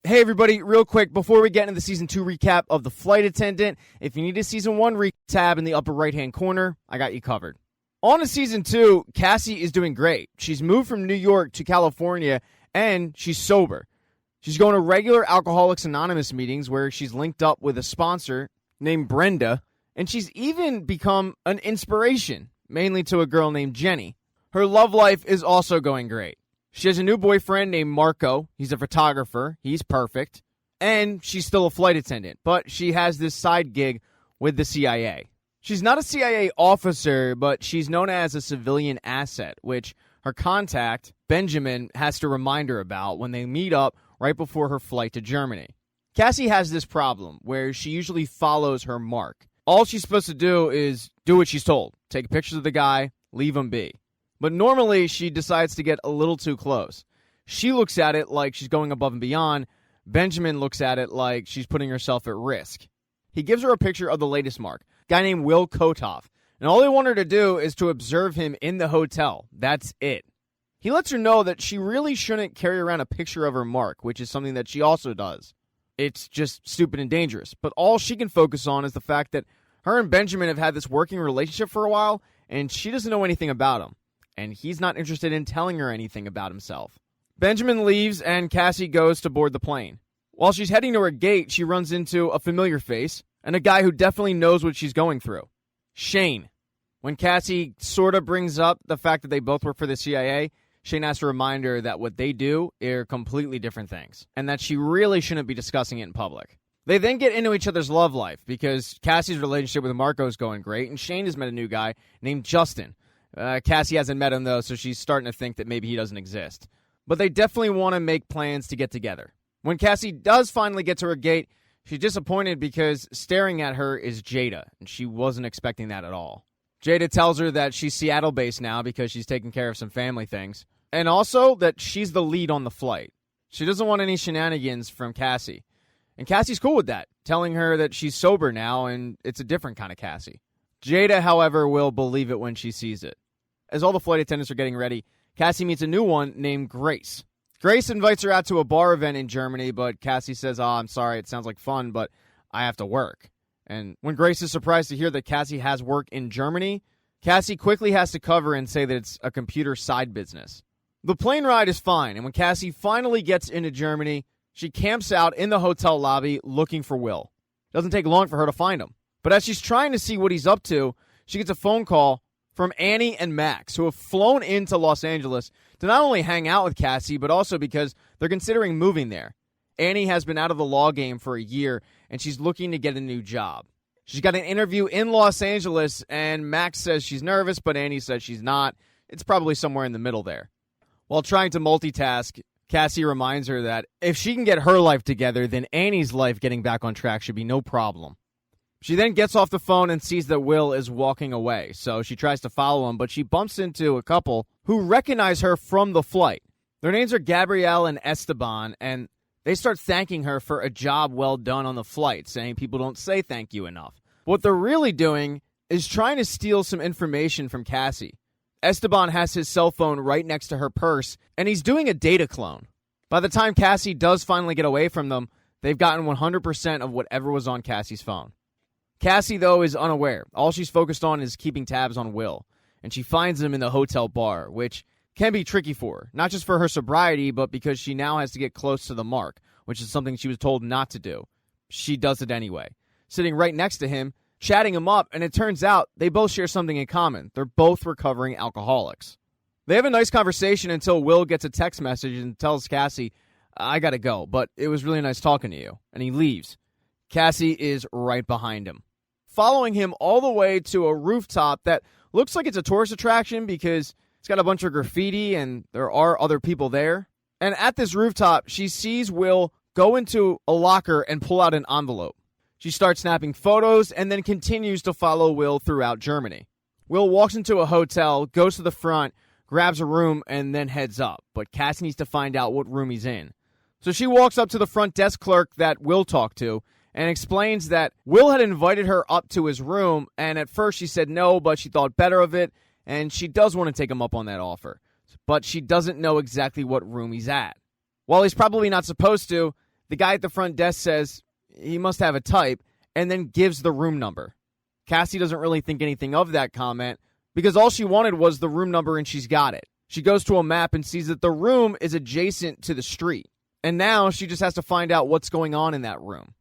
Hey everybody, real quick, before we get into the Season 2 recap of The Flight Attendant, if you need a Season 1 recap tab in the upper right-hand corner, I got you covered. On to Season 2, Cassie is doing great. She's moved from New York to California, and she's sober. She's going to regular Alcoholics Anonymous meetings where she's linked up with a sponsor named Brenda, and she's even become an inspiration, mainly to a girl named Jenny. Her love life is also going great. She has a new boyfriend named Marco. He's a photographer. He's perfect. And she's still a flight attendant, but she has this side gig with the CIA. She's not a CIA officer, but she's known as a civilian asset, which her contact, Benjamin, has to remind her about when they meet up right before her flight to Germany. Cassie has this problem where she usually follows her mark. All she's supposed to do is do what she's told. Take pictures of the guy, leave him be. But normally, she decides to get a little too close. She looks at it like she's going above and beyond. Benjamin looks at it like she's putting herself at risk. He gives her a picture of the latest mark, a guy named Will Kotoff. And all they want her to do is to observe him in the hotel. That's it. He lets her know that she really shouldn't carry around a picture of her mark, which is something that she also does. It's just stupid and dangerous. But all she can focus on is the fact that her and Benjamin have had this working relationship for a while, and she doesn't know anything about him. And he's not interested in telling her anything about himself. Benjamin leaves, and Cassie goes to board the plane. While she's heading to her gate, she runs into a familiar face and a guy who definitely knows what she's going through. Shane. When Cassie sort of brings up the fact that they both work for the CIA, Shane has to remind her that what they do are completely different things, and that she really shouldn't be discussing it in public. They then get into each other's love life, because Cassie's relationship with Marco is going great, and Shane has met a new guy named Justin. Cassie hasn't met him, though, so she's starting to think that maybe he doesn't exist. But they definitely want to make plans to get together. When Cassie does finally get to her gate, she's disappointed because staring at her is Jada, and she wasn't expecting that at all. Jada tells her that she's Seattle-based now because she's taking care of some family things, and also that she's the lead on the flight. She doesn't want any shenanigans from Cassie. And Cassie's cool with that, telling her that she's sober now and it's a different kind of Cassie. Jada, however, will believe it when she sees it. As all the flight attendants are getting ready, Cassie meets a new one named Grace. Grace invites her out to a bar event in Germany, but Cassie says, I'm sorry, it sounds like fun, but I have to work. And when Grace is surprised to hear that Cassie has work in Germany, Cassie quickly has to cover and say that it's a computer side business. The plane ride is fine, and when Cassie finally gets into Germany, she camps out in the hotel lobby looking for Will. It doesn't take long for her to find him. But as she's trying to see what he's up to, she gets a phone call from Annie and Max, who have flown into Los Angeles to not only hang out with Cassie, but also because they're considering moving there. Annie has been out of the law game for a year, and she's looking to get a new job. She's got an interview in Los Angeles, and Max says she's nervous, but Annie says she's not. It's probably somewhere in the middle there. While trying to multitask, Cassie reminds her that if she can get her life together, then Annie's life getting back on track should be no problem. She then gets off the phone and sees that Will is walking away, so she tries to follow him, but she bumps into a couple who recognize her from the flight. Their names are Gabrielle and Esteban, and they start thanking her for a job well done on the flight, saying people don't say thank you enough. What they're really doing is trying to steal some information from Cassie. Esteban has his cell phone right next to her purse, and he's doing a data clone. By the time Cassie does finally get away from them, they've gotten 100% of whatever was on Cassie's phone. Cassie, though, is unaware. All she's focused on is keeping tabs on Will, and she finds him in the hotel bar, which can be tricky for her, not just for her sobriety, but because she now has to get close to the mark, which is something she was told not to do. She does it anyway. Sitting right next to him, chatting him up, and it turns out they both share something in common. They're both recovering alcoholics. They have a nice conversation until Will gets a text message and tells Cassie, I gotta go, but it was really nice talking to you, and he leaves. Cassie is right behind him, following him all the way to a rooftop that looks like it's a tourist attraction because it's got a bunch of graffiti and there are other people there. And at this rooftop, she sees Will go into a locker and pull out an envelope. She starts snapping photos and then continues to follow Will throughout Germany. Will walks into a hotel, goes to the front, grabs a room, and then heads up. But Cassie needs to find out what room he's in. So she walks up to the front desk clerk that Will talked to and explains that Will had invited her up to his room, and at first she said no, but she thought better of it, and she does want to take him up on that offer. But she doesn't know exactly what room he's at. While he's probably not supposed to, The guy at the front desk says he must have a type and then gives the room number. Cassie doesn't really think anything of that comment because all she wanted was the room number and she's got it. She goes to a map and sees that the room is adjacent to the street. And now she just has to find out what's going on in that room.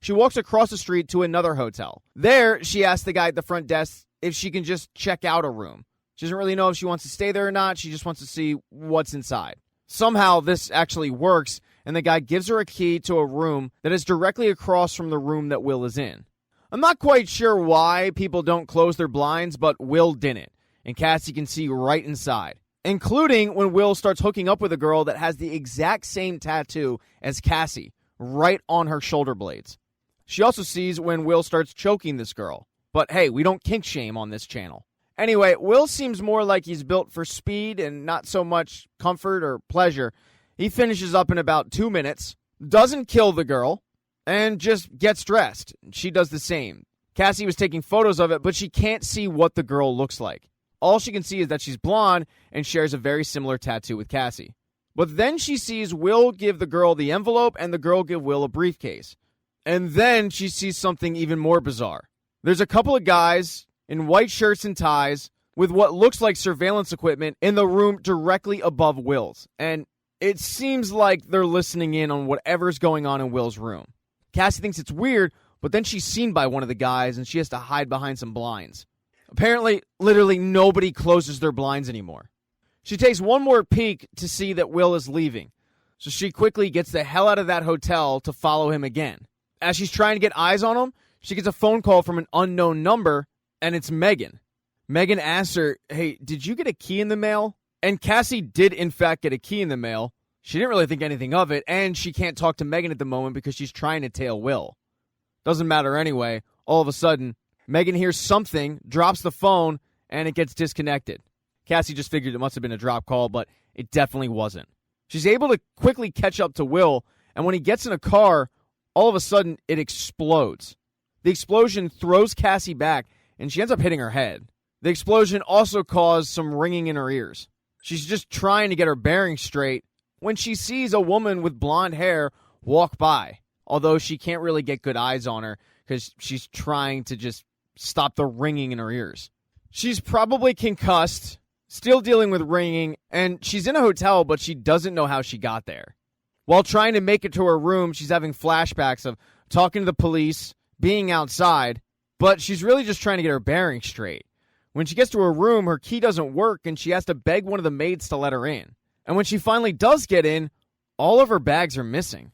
She walks across the street to another hotel. There, she asks the guy at the front desk if she can just check out a room. She doesn't really know if she wants to stay there or not. She just wants to see what's inside. Somehow, this actually works, and the guy gives her a key to a room that is directly across from the room that Will is in. I'm not quite sure why people don't close their blinds, but Will didn't, and Cassie can see right inside, including when Will starts hooking up with a girl that has the exact same tattoo as Cassie, right on her shoulder blades. She also sees when Will starts choking this girl. But hey, we don't kink shame on this channel. Anyway, Will seems more like he's built for speed and not so much comfort or pleasure. He finishes up in about 2 minutes, doesn't kill the girl, and just gets dressed. She does the same. Cassie was taking photos of it, but she can't see what the girl looks like. All she can see is that she's blonde and shares a very similar tattoo with Cassie. But then she sees Will give the girl the envelope and the girl give Will a briefcase. And then she sees something even more bizarre. There's a couple of guys in white shirts and ties with what looks like surveillance equipment in the room directly above Will's. And it seems like they're listening in on whatever's going on in Will's room. Cassie thinks it's weird, but then she's seen by one of the guys and she has to hide behind some blinds. Apparently, literally nobody closes their blinds anymore. She takes one more peek to see that Will is leaving. So she quickly gets the hell out of that hotel to follow him again. As she's trying to get eyes on him, she gets a phone call from an unknown number, and it's Megan. Megan asks her, hey, did you get a key in the mail? And Cassie did, in fact, get a key in the mail. She didn't really think anything of it, and she can't talk to Megan at the moment because she's trying to tail Will. Doesn't matter anyway. All of a sudden, Megan hears something, drops the phone, and it gets disconnected. Cassie just figured it must have been a drop call, but it definitely wasn't. She's able to quickly catch up to Will, and when he gets in a car, all of a sudden, it explodes. The explosion throws Cassie back, and she ends up hitting her head. The explosion also caused some ringing in her ears. She's just trying to get her bearings straight when she sees a woman with blonde hair walk by, although she can't really get good eyes on her because she's trying to just stop the ringing in her ears. She's probably concussed, still dealing with ringing, and she's in a hotel, but she doesn't know how she got there. While trying to make it to her room, she's having flashbacks of talking to the police, being outside, but she's really just trying to get her bearings straight. When she gets to her room, her key doesn't work, and she has to beg one of the maids to let her in. And when she finally does get in, all of her bags are missing.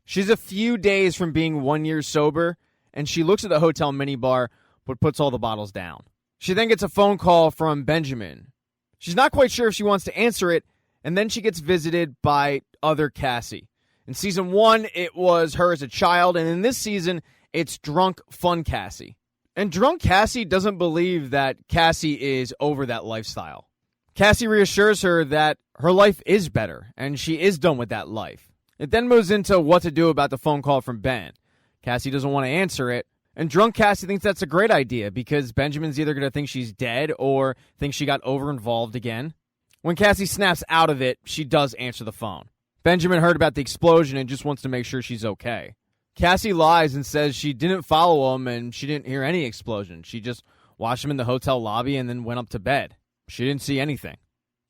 She's a few days from being 1 year sober, and she looks at the hotel minibar, but puts all the bottles down. She then gets a phone call from Benjamin. She's not quite sure if she wants to answer it, and then she gets visited by other Cassie. In season 1, it was her as a child, and in this season, it's drunk, fun Cassie. And drunk Cassie doesn't believe that Cassie is over that lifestyle. Cassie reassures her that her life is better, and she is done with that life. It then moves into what to do about the phone call from Ben. Cassie doesn't want to answer it, and drunk Cassie thinks that's a great idea because Benjamin's either going to think she's dead or think she got over-involved again. When Cassie snaps out of it, she does answer the phone. Benjamin heard about the explosion and just wants to make sure she's okay. Cassie lies and says she didn't follow him and she didn't hear any explosion. She just watched him in the hotel lobby and then went up to bed. She didn't see anything.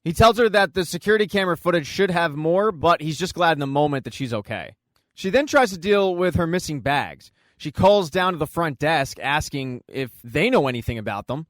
He tells her that the security camera footage should have more, but he's just glad in the moment that she's okay. She then tries to deal with her missing bags. She calls down to the front desk asking if they know anything about them.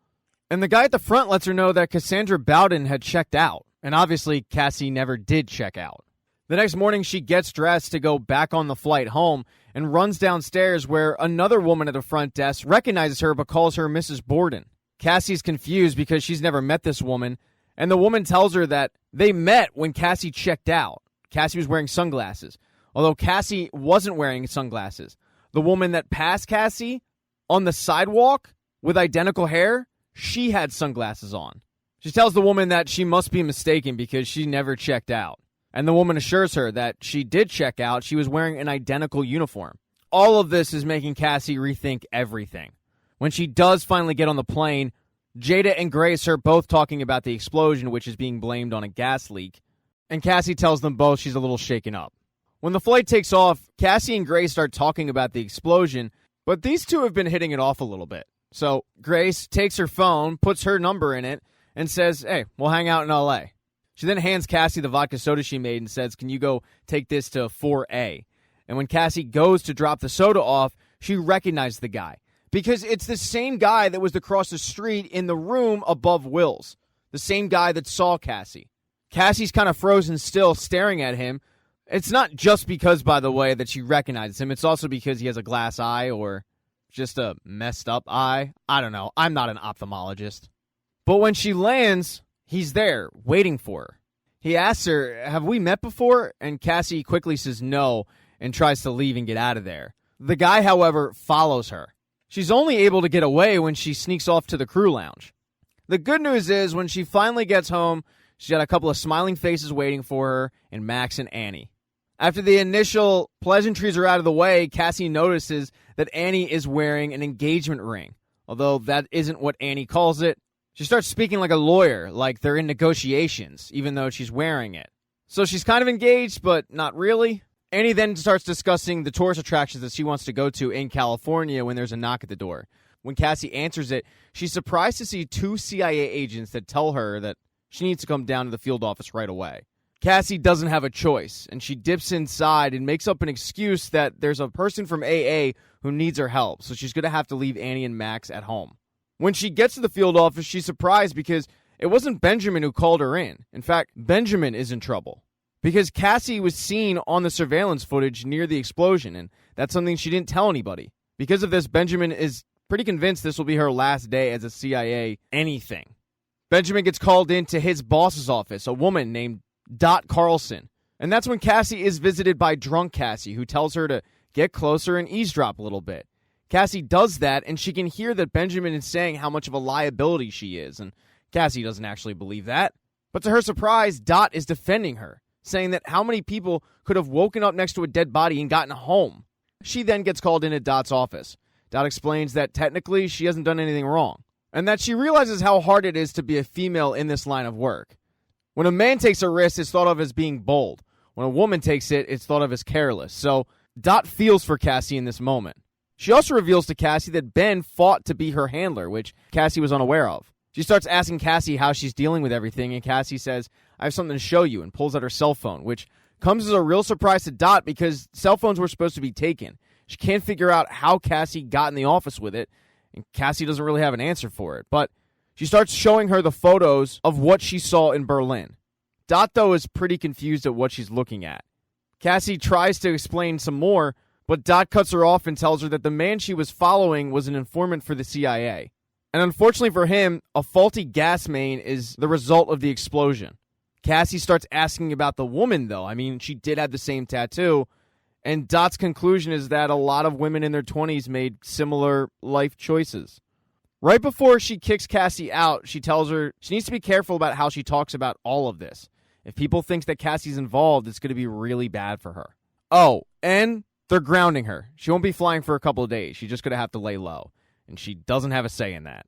And the guy at the front lets her know that Cassandra Bowden had checked out. And obviously, Cassie never did check out. The next morning, she gets dressed to go back on the flight home and runs downstairs where another woman at the front desk recognizes her but calls her Mrs. Borden. Cassie's confused because she's never met this woman, and the woman tells her that they met when Cassie checked out. Cassie was wearing sunglasses, although Cassie wasn't wearing sunglasses. The woman that passed Cassie on the sidewalk with identical hair, she had sunglasses on. She tells the woman that she must be mistaken because she never checked out. And the woman assures her that she did check out. She was wearing an identical uniform. All of this is making Cassie rethink everything. When she does finally get on the plane, Jada and Grace are both talking about the explosion, which is being blamed on a gas leak. And Cassie tells them both she's a little shaken up. When the flight takes off, Cassie and Grace start talking about the explosion, but these two have been hitting it off a little bit. So Grace takes her phone, puts her number in it, and says, hey, we'll hang out in LA. She then hands Cassie the vodka soda she made and says, can you go take this to 4A? And when Cassie goes to drop the soda off, she recognized the guy because it's the same guy that was across the street in the room above Will's, the same guy that saw Cassie. Cassie's kind of frozen still, staring at him. It's not just because, by the way, that she recognizes him. It's also because he has a glass eye or just a messed up eye. I don't know. I'm not an ophthalmologist. But when she lands, he's there, waiting for her. He asks her, have we met before? And Cassie quickly says no and tries to leave and get out of there. The guy, however, follows her. She's only able to get away when she sneaks off to the crew lounge. The good news is when she finally gets home, she's got a couple of smiling faces waiting for her in Max and Annie. After the initial pleasantries are out of the way, Cassie notices that Annie is wearing an engagement ring, although that isn't what Annie calls it. She starts speaking like a lawyer, like they're in negotiations, even though she's wearing it. So she's kind of engaged, but not really. Annie then starts discussing the tourist attractions that she wants to go to in California when there's a knock at the door. When Cassie answers it, she's surprised to see 2 CIA agents that tell her that she needs to come down to the field office right away. Cassie doesn't have a choice, and she dips inside and makes up an excuse that there's a person from AA who needs her help, so she's going to have to leave Annie and Max at home. When she gets to the field office, she's surprised because it wasn't Benjamin who called her in. In fact, Benjamin is in trouble because Cassie was seen on the surveillance footage near the explosion, and that's something she didn't tell anybody. Because of this, Benjamin is pretty convinced this will be her last day as a CIA anything. Benjamin gets called into his boss's office, a woman named Dot Carlson, and that's when Cassie is visited by drunk Cassie, who tells her to get closer and eavesdrop a little bit. Cassie does that, and she can hear that Benjamin is saying how much of a liability she is, and Cassie doesn't actually believe that. But to her surprise, Dot is defending her, saying that how many people could have woken up next to a dead body and gotten home. She then gets called into Dot's office. Dot explains that technically she hasn't done anything wrong, and that she realizes how hard it is to be a female in this line of work. When a man takes a risk, it's thought of as being bold. When a woman takes it, it's thought of as careless. So Dot feels for Cassie in this moment. She also reveals to Cassie that Ben fought to be her handler, which Cassie was unaware of. She starts asking Cassie how she's dealing with everything, and Cassie says, I have something to show you, and pulls out her cell phone, which comes as a real surprise to Dot because cell phones were supposed to be taken. She can't figure out how Cassie got in the office with it, and Cassie doesn't really have an answer for it. But she starts showing her the photos of what she saw in Berlin. Dot, though, is pretty confused at what she's looking at. Cassie tries to explain some more, but Dot cuts her off and tells her that the man she was following was an informant for the CIA. And unfortunately for him, a faulty gas main is the result of the explosion. Cassie starts asking about the woman, though. I mean, she did have the same tattoo. And Dot's conclusion is that a lot of women in their 20s made similar life choices. Right before she kicks Cassie out, she tells her she needs to be careful about how she talks about all of this. If people think that Cassie's involved, it's going to be really bad for her. Oh, and they're grounding her. She won't be flying for a couple of days. She's just going to have to lay low. And she doesn't have a say in that.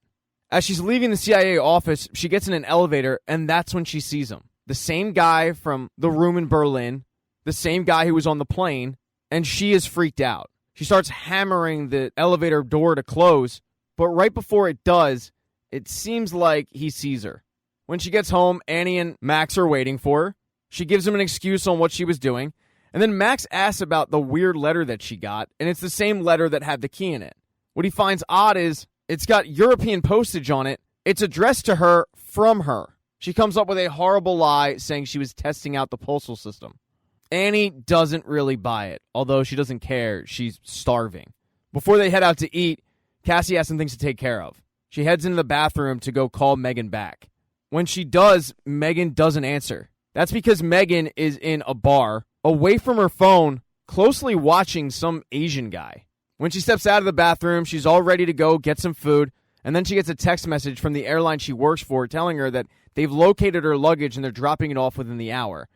As she's leaving the CIA office, she gets in an elevator, and that's when she sees him. The same guy from the room in Berlin, the same guy who was on the plane, and she is freaked out. She starts hammering the elevator door to close, but right before it does, it seems like he sees her. When she gets home, Annie and Max are waiting for her. She gives him an excuse on what she was doing, and then Max asks about the weird letter that she got, and it's the same letter that had the key in it. What he finds odd is it's got European postage on it. It's addressed to her from her. She comes up with a horrible lie saying she was testing out the postal system. Annie doesn't really buy it, although she doesn't care. She's starving. Before they head out to eat, Cassie has some things to take care of. She heads into the bathroom to go call Megan back. When she does, Megan doesn't answer. That's because Megan is in a bar, away from her phone, closely watching some Asian guy. When she steps out of the bathroom, she's all ready to go get some food, and then she gets a text message from the airline she works for telling her that they've located her luggage and they're dropping it off within the hour.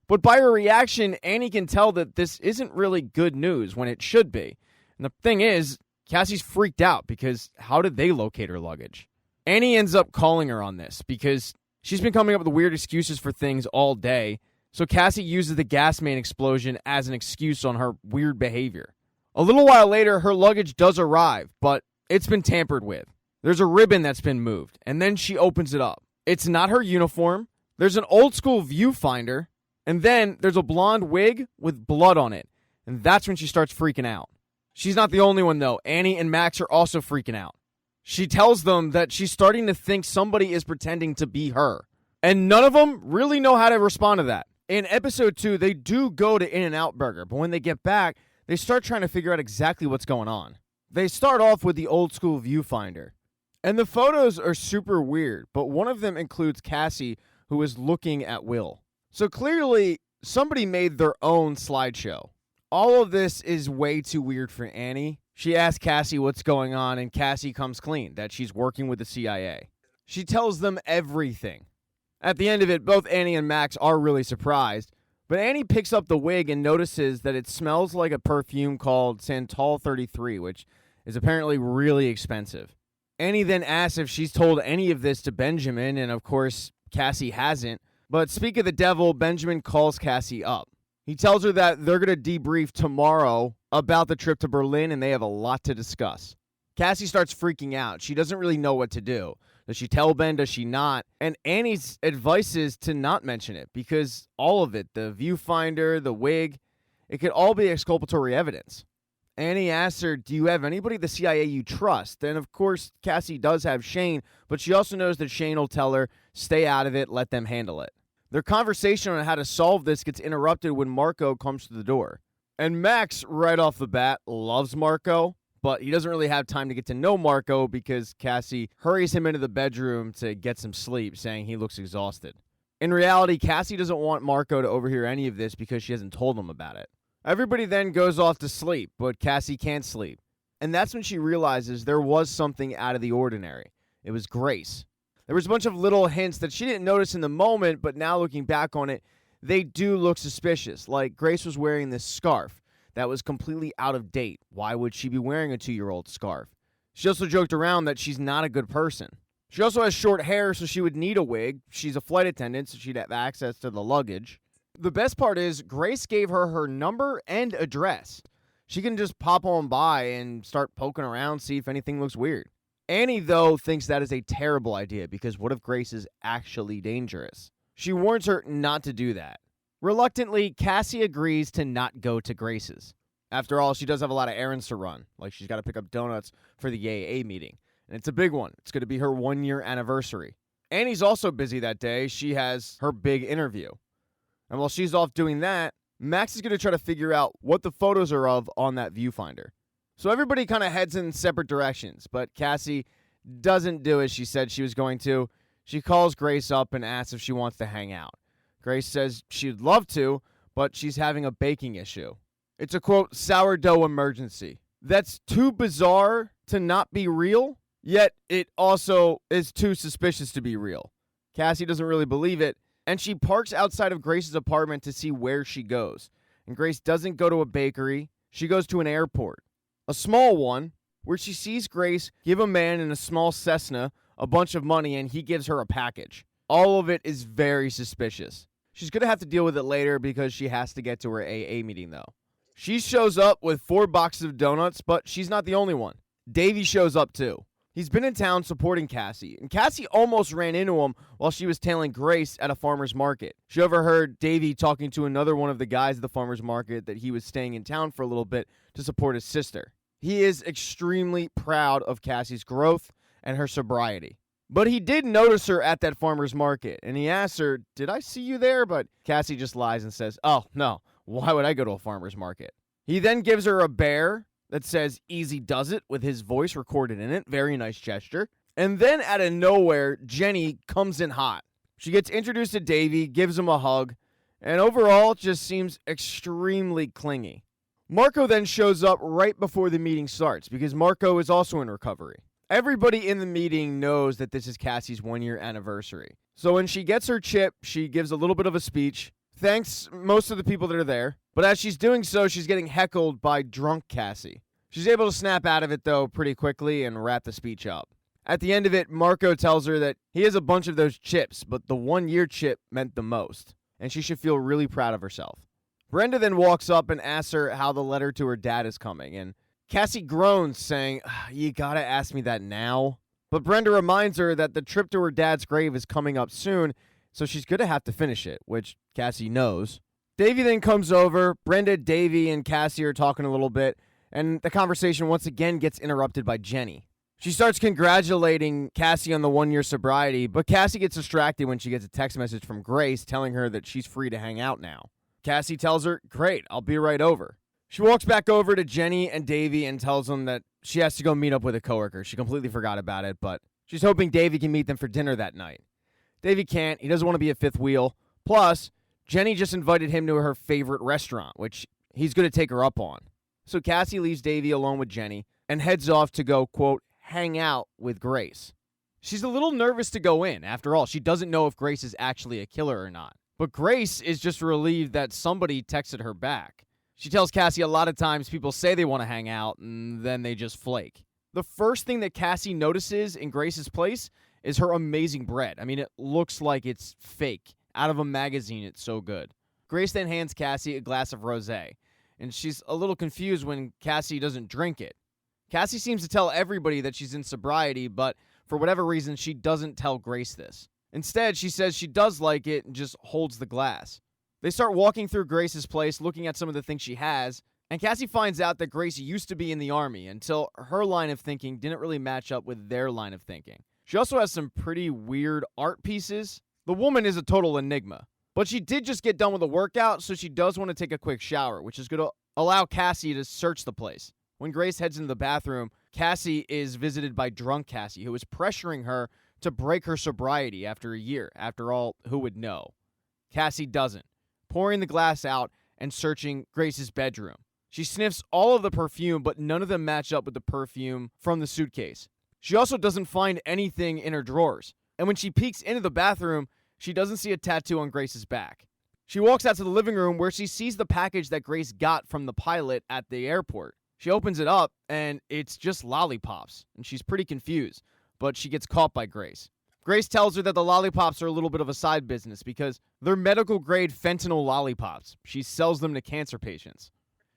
But by her reaction, Annie can tell that this isn't really good news when it should be. And the thing is, Cassie's freaked out because how did they locate her luggage? Annie ends up calling her on this because she's been coming up with weird excuses for things all day. So Cassie uses the gas main explosion as an excuse on her weird behavior. A little while later, her luggage does arrive, but it's been tampered with. There's a ribbon that's been moved, and then she opens it up. It's not her uniform. There's an old school viewfinder, and then there's a blonde wig with blood on it, and that's when she starts freaking out. She's not the only one, though. Annie and Max are also freaking out. She tells them that she's starting to think somebody is pretending to be her, and none of them really know how to respond to that. In episode 2, they do go to In-N-Out Burger, but when they get back, they start trying to figure out exactly what's going on. They start off with the old school viewfinder, and the photos are super weird, but one of them includes Cassie, who is looking at Will. So clearly, somebody made their own slideshow. All of this is way too weird for Annie. She asks Cassie what's going on, and Cassie comes clean that she's working with the CIA. She tells them everything. At the end of it, both Annie and Max are really surprised, but Annie picks up the wig and notices that it smells like a perfume called Santal 33, which is apparently really expensive. Annie then asks if she's told any of this to Benjamin, and of course, Cassie hasn't. But speak of the devil, Benjamin calls Cassie up. He tells her that they're going to debrief tomorrow about the trip to Berlin, and they have a lot to discuss. Cassie starts freaking out. She doesn't really know what to do. Does she tell Ben? Does she not? And Annie's advice is to not mention it, because all of it, the viewfinder, the wig, it could all be exculpatory evidence. Annie asks her, do you have anybody at the CIA you trust? And of course, Cassie does have Shane, but she also knows that Shane will tell her, stay out of it, let them handle it. Their conversation on how to solve this gets interrupted when Marco comes to the door. And Max, right off the bat, loves Marco, but he doesn't really have time to get to know Marco because Cassie hurries him into the bedroom to get some sleep, saying he looks exhausted. In reality, Cassie doesn't want Marco to overhear any of this because she hasn't told him about it. Everybody then goes off to sleep, but Cassie can't sleep. And that's when she realizes there was something out of the ordinary. It was Grace. There was a bunch of little hints that she didn't notice in the moment, but now looking back on it, they do look suspicious. Like Grace was wearing this scarf that was completely out of date. Why would she be wearing a 2-year-old scarf? She also joked around that she's not a good person. She also has short hair, so she would need a wig. She's a flight attendant, so she'd have access to the luggage. The best part is Grace gave her her number and address. She can just pop on by and start poking around, see if anything looks weird. Annie, though, thinks that is a terrible idea because what if Grace is actually dangerous? She warns her not to do that. Reluctantly, Cassie agrees to not go to Grace's. After all, she does have a lot of errands to run, like she's got to pick up donuts for the AA meeting. And it's a big one. It's going to be her 1-year anniversary. Annie's also busy that day. She has her big interview. And while she's off doing that, Max is going to try to figure out what the photos are of on that viewfinder. So everybody kind of heads in separate directions, but Cassie doesn't do as she said she was going to. She calls Grace up and asks if she wants to hang out. Grace says she'd love to, but she's having a baking issue. It's a, quote, sourdough emergency. That's too bizarre to not be real, yet it also is too suspicious to be real. Cassie doesn't really believe it, and she parks outside of Grace's apartment to see where she goes. And Grace doesn't go to a bakery. She goes to an airport. A small one, where she sees Grace give a man in a small Cessna a bunch of money and he gives her a package. All of it is very suspicious. She's going to have to deal with it later because she has to get to her AA meeting, though. She shows up with 4 boxes of donuts, but she's not the only one. Davey shows up, too. He's been in town supporting Cassie, and Cassie almost ran into him while she was tailing Grace at a farmer's market. She overheard Davey talking to another one of the guys at the farmer's market that he was staying in town for a little bit to support his sister. He is extremely proud of Cassie's growth and her sobriety. But he did notice her at that farmer's market, and he asked her, did I see you there? But Cassie just lies and says, oh, no, why would I go to a farmer's market? He then gives her a bear that says Easy Does It with his voice recorded in it. Very nice gesture. And then out of nowhere, Jenny comes in hot. She gets introduced to Davey, gives him a hug, and overall just seems extremely clingy. Marco then shows up right before the meeting starts because Marco is also in recovery. Everybody in the meeting knows that this is Cassie's 1-year anniversary. So when she gets her chip, she gives a little bit of a speech, thanks most of the people that are there. But as she's doing so, she's getting heckled by drunk Cassie. She's able to snap out of it, though, pretty quickly and wrap the speech up. At the end of it, Marco tells her that he has a bunch of those chips, but the 1-year chip meant the most. and she should feel really proud of herself. Brenda then walks up and asks her how the letter to her dad is coming, and Cassie groans, saying, "You gotta ask me that now?" But Brenda reminds her that the trip to her dad's grave is coming up soon, so she's gonna have to finish it, which Cassie knows. Davey then comes over. Brenda, Davey, and Cassie are talking a little bit, and the conversation once again gets interrupted by Jenny. She starts congratulating Cassie on the 1-year sobriety, but Cassie gets distracted when she gets a text message from Grace telling her that she's free to hang out now. Cassie tells her, "Great, I'll be right over." She walks back over to Jenny and Davey and tells them that she has to go meet up with a coworker. She completely forgot about it, but she's hoping Davey can meet them for dinner that night. Davey can't. He doesn't want to be a fifth wheel. Plus, Jenny just invited him to her favorite restaurant, which he's going to take her up on. So Cassie leaves Davey alone with Jenny and heads off to go, quote, hang out with Grace. She's a little nervous to go in. After all, she doesn't know if Grace is actually a killer or not. But Grace is just relieved that somebody texted her back. She tells Cassie a lot of times people say they want to hang out, and then they just flake. The first thing that Cassie notices in Grace's place is her amazing bread. I mean, it looks like it's fake. Out of a magazine, it's so good. Grace then hands Cassie a glass of rosé, and she's a little confused when Cassie doesn't drink it. Cassie seems to tell everybody that she's in sobriety, but for whatever reason, she doesn't tell Grace this. Instead, she says she does like it and just holds the glass. They start walking through Grace's place, looking at some of the things she has, and Cassie finds out that Grace used to be in the Army until her line of thinking didn't really match up with their line of thinking. She also has some pretty weird art pieces. The woman is a total enigma, but she did just get done with a workout, so she does want to take a quick shower, which is going to allow Cassie to search the place. When Grace heads into the bathroom, Cassie is visited by drunk Cassie, who is pressuring her to break her sobriety after a year. After all, who would know? Cassie doesn't, pouring the glass out and searching Grace's bedroom. She sniffs all of the perfume, but none of them match up with the perfume from the suitcase. She also doesn't find anything in her drawers. And when she peeks into the bathroom, she doesn't see a tattoo on Grace's back. She walks out to the living room where she sees the package that Grace got from the pilot at the airport. She opens it up, and it's just lollipops, and she's pretty confused, but she gets caught by Grace. Grace tells her that the lollipops are a little bit of a side business because they're medical-grade fentanyl lollipops. She sells them to cancer patients.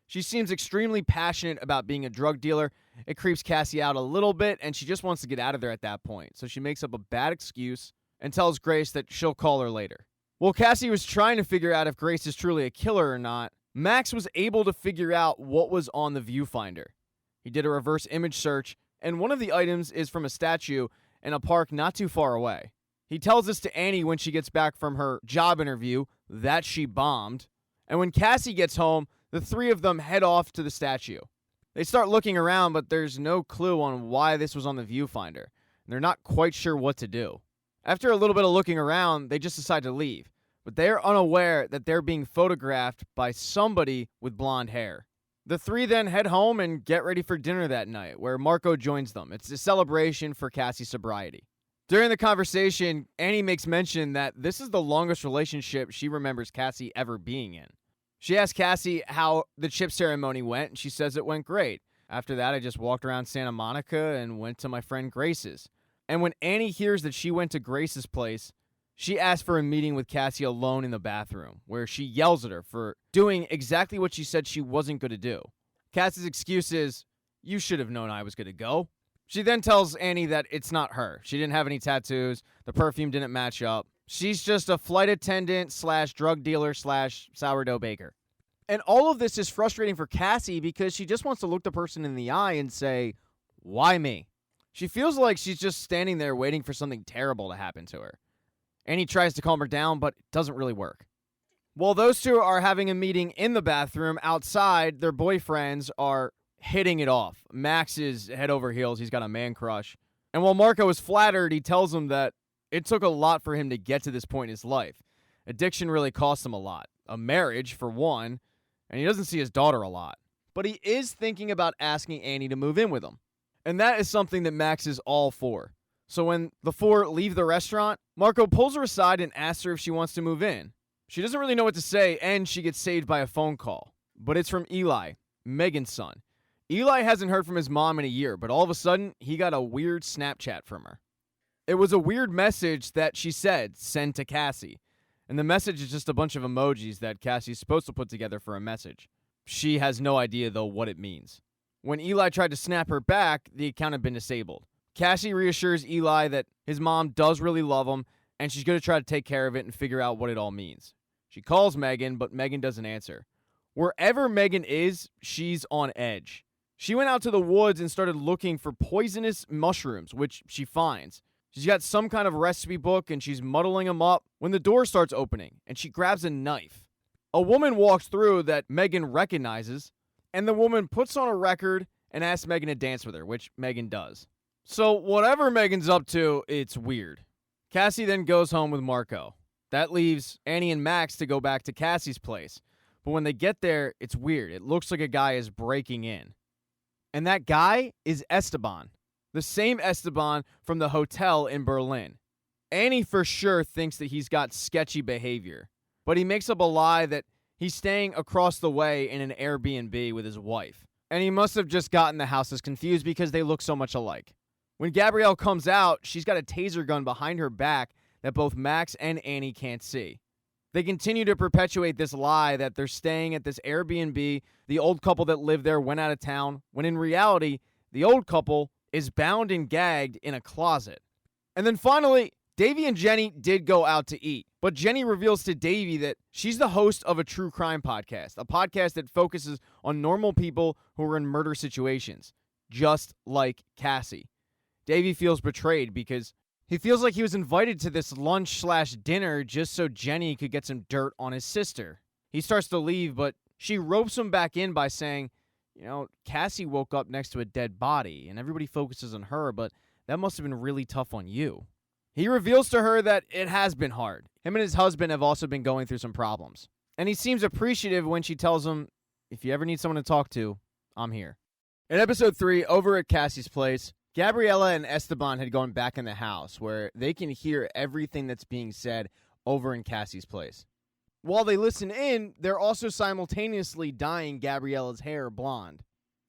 She seems extremely passionate about being a drug dealer. It creeps Cassie out a little bit, and she just wants to get out of there at that point. So she makes up a bad excuse and tells Grace that she'll call her later. While Cassie was trying to figure out if Grace is truly a killer or not, Max was able to figure out what was on the viewfinder. He did a reverse image search, and one of the items is from a statue in a park not too far away. He tells this to Annie when she gets back from her job interview that she bombed. And when Cassie gets home, the three of them head off to the statue. They start looking around, but there's no clue on why this was on the viewfinder. And they're not quite sure what to do. After a little bit of looking around, they just decide to leave. But they are unaware that they're being photographed by somebody with blonde hair. The three then head home and get ready for dinner that night, where Marco joins them. It's a celebration for Cassie's sobriety. During the conversation, Annie makes mention that this is the longest relationship she remembers Cassie ever being in. She asks Cassie how the chip ceremony went, and she says it went great. After that, I just walked around Santa Monica and went to my friend Grace's. And when Annie hears that she went to Grace's place, she asks for a meeting with Cassie alone in the bathroom, where she yells at her for doing exactly what she said she wasn't going to do. Cassie's excuse is, "You should have known I was going to go." She then tells Annie that it's not her. She didn't have any tattoos. The perfume didn't match up. She's just a flight attendant / drug dealer / sourdough baker. And all of this is frustrating for Cassie because she just wants to look the person in the eye and say, why me? She feels like she's just standing there waiting for something terrible to happen to her. Annie tries to calm her down, but it doesn't really work. While those two are having a meeting in the bathroom, outside, their boyfriends are hitting it off. Max is head over heels. He's got a man crush. And while Marco is flattered, he tells him that it took a lot for him to get to this point in his life. Addiction really cost him a lot. A marriage, for one, and he doesn't see his daughter a lot. But he is thinking about asking Annie to move in with him. And that is something that Max is all for. So when the four leave the restaurant, Marco pulls her aside and asks her if she wants to move in. She doesn't really know what to say, and she gets saved by a phone call. But it's from Eli, Megan's son. Eli hasn't heard from his mom in a year, but all of a sudden, he got a weird Snapchat from her. It was a weird message that she said, send to Cassie. And the message is just a bunch of emojis that Cassie's supposed to put together for a message. She has no idea, though, what it means. When Eli tried to snap her back, the account had been disabled. Cassie reassures Eli that his mom does really love him, and she's going to try to take care of it and figure out what it all means. She calls Megan, but Megan doesn't answer. Wherever Megan is, she's on edge. She went out to the woods and started looking for poisonous mushrooms, which she finds. She's got some kind of recipe book, and she's muddling them up when the door starts opening, and she grabs a knife. A woman walks through that Megan recognizes, and the woman puts on a record and asks Megan to dance with her, which Megan does. So whatever Megan's up to, it's weird. Cassie then goes home with Marco. That leaves Annie and Max to go back to Cassie's place. But when they get there, it's weird. It looks like a guy is breaking in. And that guy is Esteban. The same Esteban from the hotel in Berlin. Annie for sure thinks that he's got sketchy behavior. But he makes up a lie that he's staying across the way in an Airbnb with his wife. And he must have just gotten the houses confused because they look so much alike. When Gabrielle comes out, she's got a taser gun behind her back that both Max and Annie can't see. They continue to perpetuate this lie that they're staying at this Airbnb. The old couple that lived there went out of town, when in reality, the old couple is bound and gagged in a closet. And then finally, Davey and Jenny did go out to eat. But Jenny reveals to Davey that she's the host of a true crime podcast, a podcast that focuses on normal people who are in murder situations, just like Cassie. Davey feels betrayed because he feels like he was invited to this lunch/dinner just so Jenny could get some dirt on his sister. He starts to leave, but she ropes him back in by saying, Cassie woke up next to a dead body, and everybody focuses on her, but that must have been really tough on you. He reveals to her that it has been hard. Him and his husband have also been going through some problems. And he seems appreciative when she tells him, if you ever need someone to talk to, I'm here. In episode 3, over at Cassie's place, Gabriella and Esteban had gone back in the house where they can hear everything that's being said over in Cassie's place. While they listen in, they're also simultaneously dyeing Gabriella's hair blonde.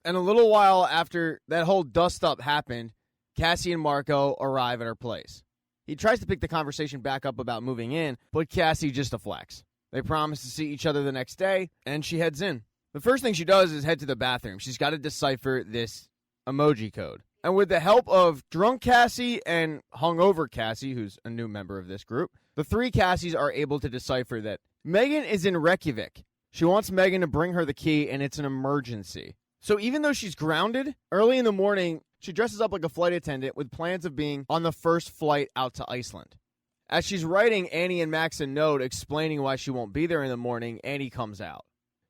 And a little while after that whole dust-up happened, Cassie and Marco arrive at her place. He tries to pick the conversation back up about moving in, but Cassie just deflects. They promise to see each other the next day, and she heads in. The first thing she does is head to the bathroom. She's got to decipher this emoji code. And with the help of drunk Cassie and hungover Cassie, who's a new member of this group, the three Cassies are able to decipher that Megan is in Reykjavik. She wants Megan to bring her the key, and it's an emergency. So even though she's grounded, early in the morning, she dresses up like a flight attendant with plans of being on the first flight out to Iceland. As she's writing Annie and Max a note explaining why she won't be there in the morning, Annie comes out.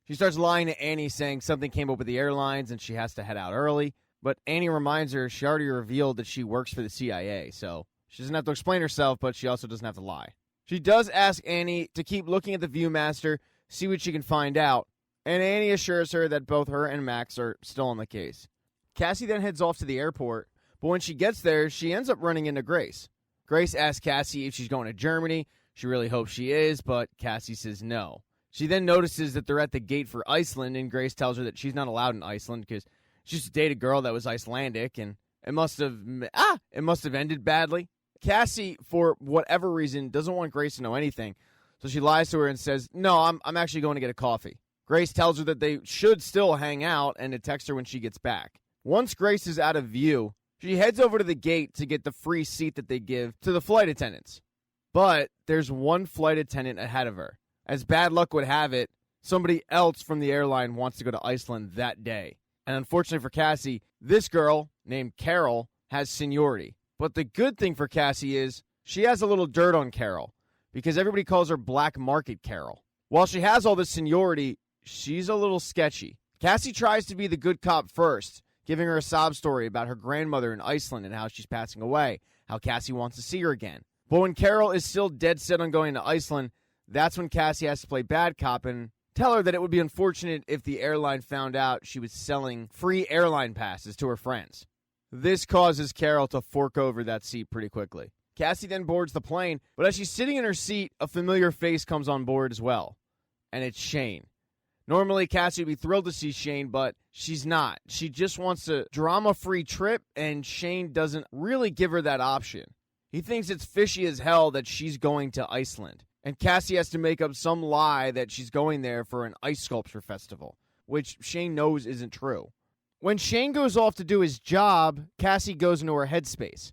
She starts lying to Annie, saying something came up with the airlines and she has to head out early. But Annie reminds her she already revealed that she works for the CIA, so she doesn't have to explain herself, but she also doesn't have to lie. She does ask Annie to keep looking at the Viewmaster, see what she can find out, and Annie assures her that both her and Max are still on the case. Cassie then heads off to the airport, but when she gets there, she ends up running into Grace. Grace asks Cassie if she's going to Germany. She really hopes she is, but Cassie says no. She then notices that they're at the gate for Iceland, and Grace tells her that she's not allowed in Iceland because she used to date a girl that was Icelandic, and it must have ended badly. Cassie, for whatever reason, doesn't want Grace to know anything, so she lies to her and says, no, I'm actually going to get a coffee. Grace tells her that they should still hang out and to text her when she gets back. Once Grace is out of view, she heads over to the gate to get the free seat that they give to the flight attendants. But there's one flight attendant ahead of her. As bad luck would have it, somebody else from the airline wants to go to Iceland that day. And unfortunately for Cassie, this girl, named Carol, has seniority. But the good thing for Cassie is she has a little dirt on Carol, because everybody calls her Black Market Carol. While she has all this seniority, she's a little sketchy. Cassie tries to be the good cop first, giving her a sob story about her grandmother in Iceland and how she's passing away, how Cassie wants to see her again. But when Carol is still dead set on going to Iceland, that's when Cassie has to play bad cop and tell her that it would be unfortunate if the airline found out she was selling free airline passes to her friends. This causes Carol to fork over that seat pretty quickly. Cassie then boards the plane, but as she's sitting in her seat, a familiar face comes on board as well. And it's Shane. Normally, Cassie would be thrilled to see Shane, but she's not. She just wants a drama-free trip, and Shane doesn't really give her that option. He thinks it's fishy as hell that she's going to Iceland. And Cassie has to make up some lie that she's going there for an ice sculpture festival, which Shane knows isn't true. When Shane goes off to do his job, Cassie goes into her headspace.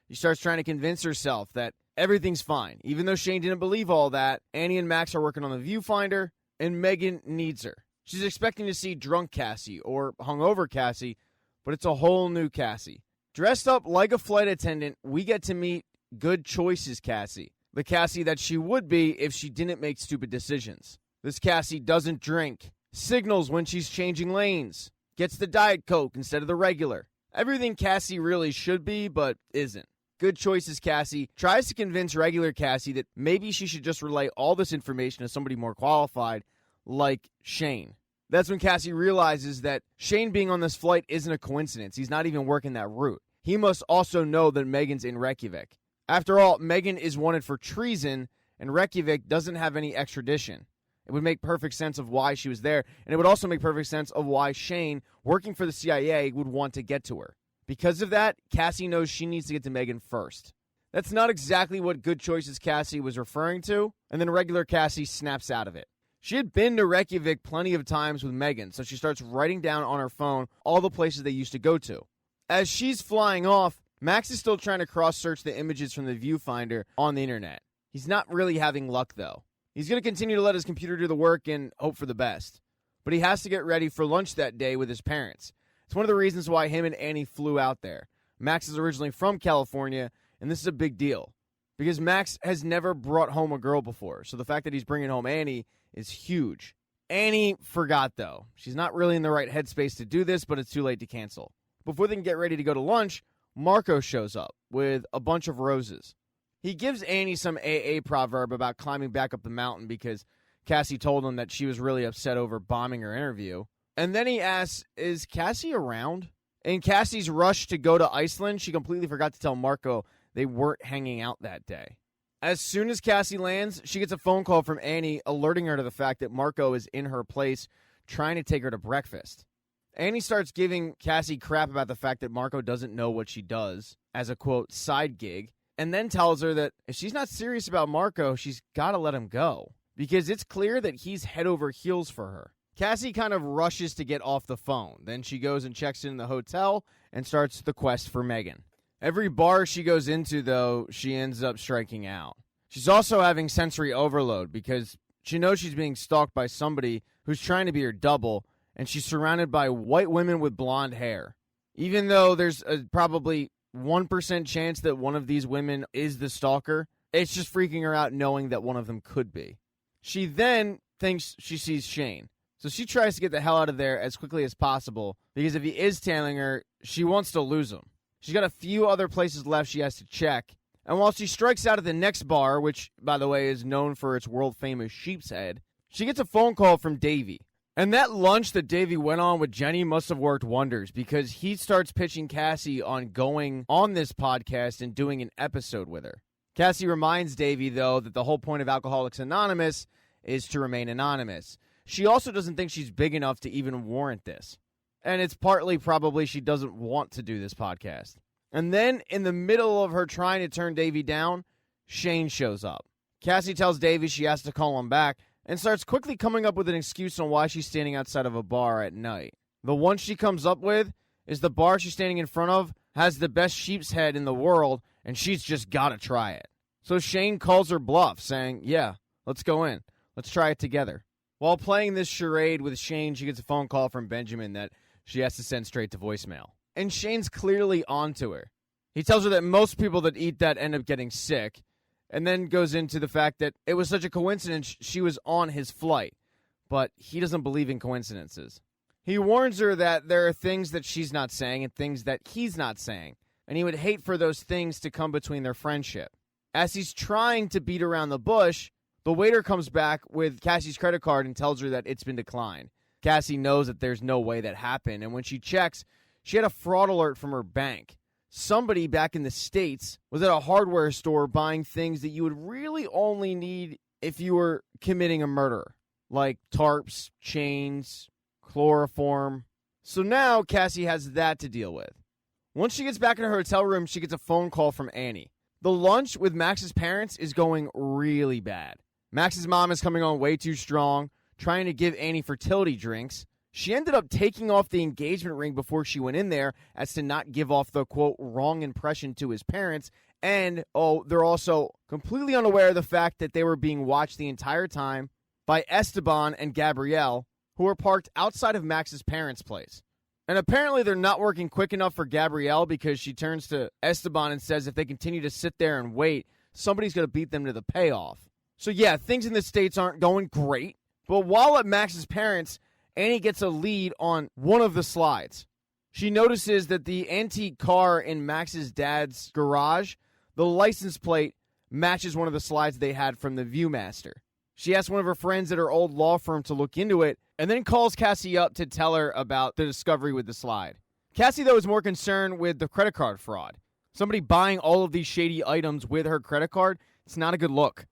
She starts trying to convince herself that everything's fine. Even though Shane didn't believe all that, Annie and Max are working on the viewfinder, and Megan needs her. She's expecting to see drunk Cassie or hungover Cassie, but it's a whole new Cassie. Dressed up like a flight attendant, we get to meet good choices Cassie. The Cassie that she would be if she didn't make stupid decisions. This Cassie doesn't drink, signals when she's changing lanes, gets the Diet Coke instead of the regular. Everything Cassie really should be, but isn't. Good choices Cassie tries to convince regular Cassie that maybe she should just relay all this information to somebody more qualified, like Shane. That's when Cassie realizes that Shane being on this flight isn't a coincidence. He's not even working that route. He must also know that Megan's in Reykjavik. After all, Megan is wanted for treason, and Reykjavik doesn't have any extradition. It would make perfect sense of why she was there, and it would also make perfect sense of why Shane, working for the CIA, would want to get to her. Because of that, Cassie knows she needs to get to Megan first. That's not exactly what Good Choices Cassie was referring to, and then regular Cassie snaps out of it. She had been to Reykjavik plenty of times with Megan, so she starts writing down on her phone all the places they used to go to. As she's flying off, Max is still trying to cross-search the images from the viewfinder on the internet. He's not really having luck, though. He's going to continue to let his computer do the work and hope for the best. But he has to get ready for lunch that day with his parents. It's one of the reasons why him and Annie flew out there. Max is originally from California, and this is a big deal. Because Max has never brought home a girl before, so the fact that he's bringing home Annie is huge. Annie forgot, though. She's not really in the right headspace to do this, but it's too late to cancel. Before they can get ready to go to lunch, Marco shows up with a bunch of roses. He gives Annie some AA proverb about climbing back up the mountain because Cassie told him that she was really upset over bombing her interview. And then he asks, is Cassie around? In Cassie's rush to go to Iceland, she completely forgot to tell Marco they weren't hanging out that day. As soon as Cassie lands, she gets a phone call from Annie alerting her to the fact that Marco is in her place trying to take her to breakfast. Annie starts giving Cassie crap about the fact that Marco doesn't know what she does as a, quote, side gig, and then tells her that if she's not serious about Marco, she's got to let him go, because it's clear that he's head over heels for her. Cassie kind of rushes to get off the phone. Then she goes and checks in the hotel and starts the quest for Megan. Every bar she goes into, though, she ends up striking out. She's also having sensory overload because she knows she's being stalked by somebody who's trying to be her double, and she's surrounded by white women with blonde hair. Even though there's a probably 1% chance that one of these women is the stalker, it's just freaking her out knowing that one of them could be. She then thinks she sees Shane, so she tries to get the hell out of there as quickly as possible because if he is tailing her, she wants to lose him. She's got a few other places left she has to check, and while she strikes out at the next bar, which, by the way, is known for its world-famous sheep's head, she gets a phone call from Davey. And that lunch that Davey went on with Jenny must have worked wonders because he starts pitching Cassie on going on this podcast and doing an episode with her. Cassie reminds Davey, though, that the whole point of Alcoholics Anonymous is to remain anonymous. She also doesn't think she's big enough to even warrant this. And it's partly probably she doesn't want to do this podcast. And then, in the middle of her trying to turn Davey down, Shane shows up. Cassie tells Davey she has to call him back, and starts quickly coming up with an excuse on why she's standing outside of a bar at night. The one she comes up with is the bar she's standing in front of has the best sheep's head in the world, and she's just got to try it. So Shane calls her bluff, saying, yeah, let's go in. Let's try it together. While playing this charade with Shane, she gets a phone call from Benjamin that she has to send straight to voicemail. And Shane's clearly onto her. He tells her that most people that eat that end up getting sick, and then goes into the fact that it was such a coincidence she was on his flight, but he doesn't believe in coincidences. He warns her that there are things that she's not saying and things that he's not saying, and he would hate for those things to come between their friendship. As he's trying to beat around the bush, the waiter comes back with Cassie's credit card and tells her that it's been declined. Cassie knows that there's no way that happened, and when she checks, she had a fraud alert from her bank. Somebody back in the States was at a hardware store buying things that you would really only need if you were committing a murder, like tarps, chains, chloroform. So now Cassie has that to deal with. Once she gets back in her hotel room, she gets a phone call from Annie. The lunch with Max's parents is going really bad. Max's mom is coming on way too strong, trying to give Annie fertility drinks. She ended up taking off the engagement ring before she went in there as to not give off the, quote, wrong impression to his parents. And, they're also completely unaware of the fact that they were being watched the entire time by Esteban and Gabrielle, who were parked outside of Max's parents' place. And apparently they're not working quick enough for Gabrielle because she turns to Esteban and says if they continue to sit there and wait, somebody's going to beat them to the payoff. So yeah, things in the States aren't going great. But while at Max's parents', Annie gets a lead on one of the slides. She notices that the antique car in Max's dad's garage, the license plate matches one of the slides they had from the Viewmaster. She asks one of her friends at her old law firm to look into it, and then calls Cassie up to tell her about the discovery with the slide. Cassie, though, is more concerned with the credit card fraud. Somebody buying all of these shady items with her credit card, it's not a good look.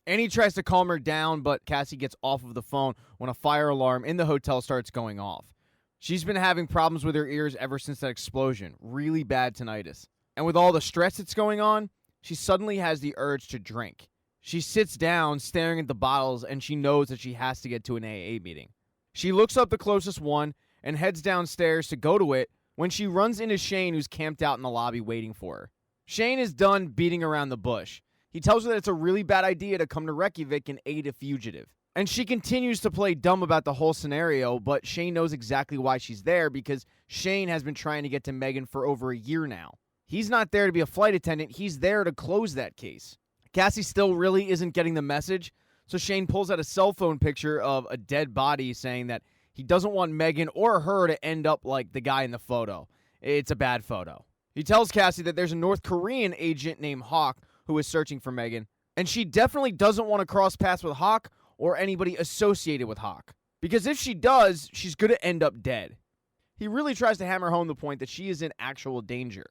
Annie tries to calm her down, but Cassie gets off of the phone when a fire alarm in the hotel starts going off. She's been having problems with her ears ever since that explosion. Really bad tinnitus. And with all the stress that's going on, she suddenly has the urge to drink. She sits down, staring at the bottles, and she knows that she has to get to an AA meeting. She looks up the closest one and heads downstairs to go to it when she runs into Shane, who's camped out in the lobby waiting for her. Shane is done beating around the bush. He tells her that it's a really bad idea to come to Reykjavik and aid a fugitive. And she continues to play dumb about the whole scenario, but Shane knows exactly why she's there because Shane has been trying to get to Megan for over a year now. He's not there to be a flight attendant. He's there to close that case. Cassie still really isn't getting the message, so Shane pulls out a cell phone picture of a dead body saying that he doesn't want Megan or her to end up like the guy in the photo. It's a bad photo. He tells Cassie that there's a North Korean agent named Hawk who is searching for Megan, and she definitely doesn't want to cross paths with Hawk or anybody associated with Hawk, because if she does, she's going to end up dead. He really tries to hammer home the point that she is in actual danger.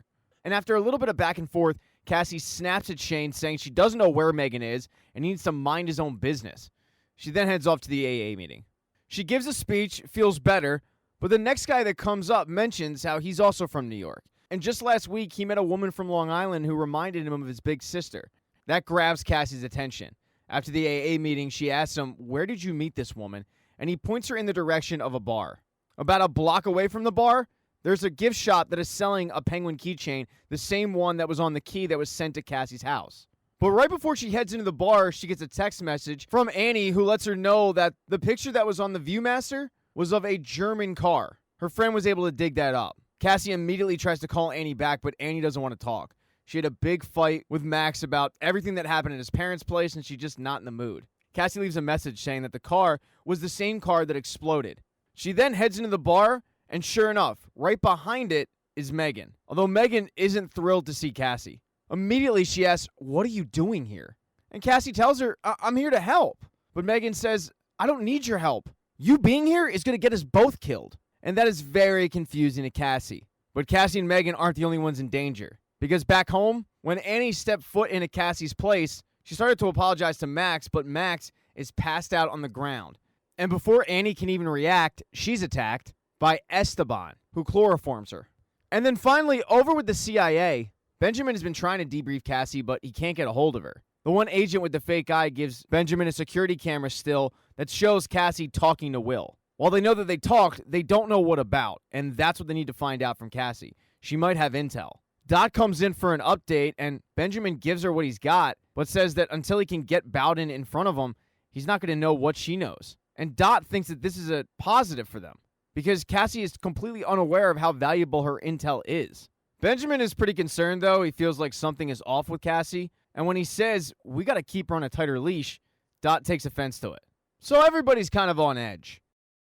And after a little bit of back and forth, Cassie snaps at Shane, saying she doesn't know where Megan is and needs to mind his own business. She then heads off to the AA meeting. She gives a speech, feels better, but the next guy that comes up mentions how he's also from New York. And just last week, he met a woman from Long Island who reminded him of his big sister. That grabs Cassie's attention. After the AA meeting, she asks him, "Where did you meet this woman?" And he points her in the direction of a bar. About a block away from the bar, there's a gift shop that is selling a penguin keychain, the same one that was on the key that was sent to Cassie's house. But right before she heads into the bar, she gets a text message from Annie who lets her know that the picture that was on the Viewmaster was of a German car. Her friend was able to dig that up. Cassie immediately tries to call Annie back, but Annie doesn't want to talk. She had a big fight with Max about everything that happened at his parents' place, and she's just not in the mood. Cassie leaves a message saying that the car was the same car that exploded. She then heads into the bar, and sure enough, right behind it is Megan. Although Megan isn't thrilled to see Cassie. Immediately she asks, "What are you doing here?" And Cassie tells her, "I'm here to help." But Megan says, "I don't need your help. You being here is going to get us both killed." And that is very confusing to Cassie. But Cassie and Megan aren't the only ones in danger. Because back home, when Annie stepped foot into Cassie's place, she started to apologize to Max, but Max is passed out on the ground. And before Annie can even react, she's attacked by Esteban, who chloroforms her. And then finally, over with the CIA, Benjamin has been trying to debrief Cassie, but he can't get a hold of her. The one agent with the fake eye gives Benjamin a security camera still that shows Cassie talking to Will. While they know that they talked, they don't know what about, and that's what they need to find out from Cassie. She might have intel. Dot comes in for an update, and Benjamin gives her what he's got, but says that until he can get Bowden in front of him, he's not going to know what she knows. And Dot thinks that this is a positive for them, because Cassie is completely unaware of how valuable her intel is. Benjamin is pretty concerned, though. He feels like something is off with Cassie, and when he says, "We got to keep her on a tighter leash," Dot takes offense to it. So everybody's kind of on edge.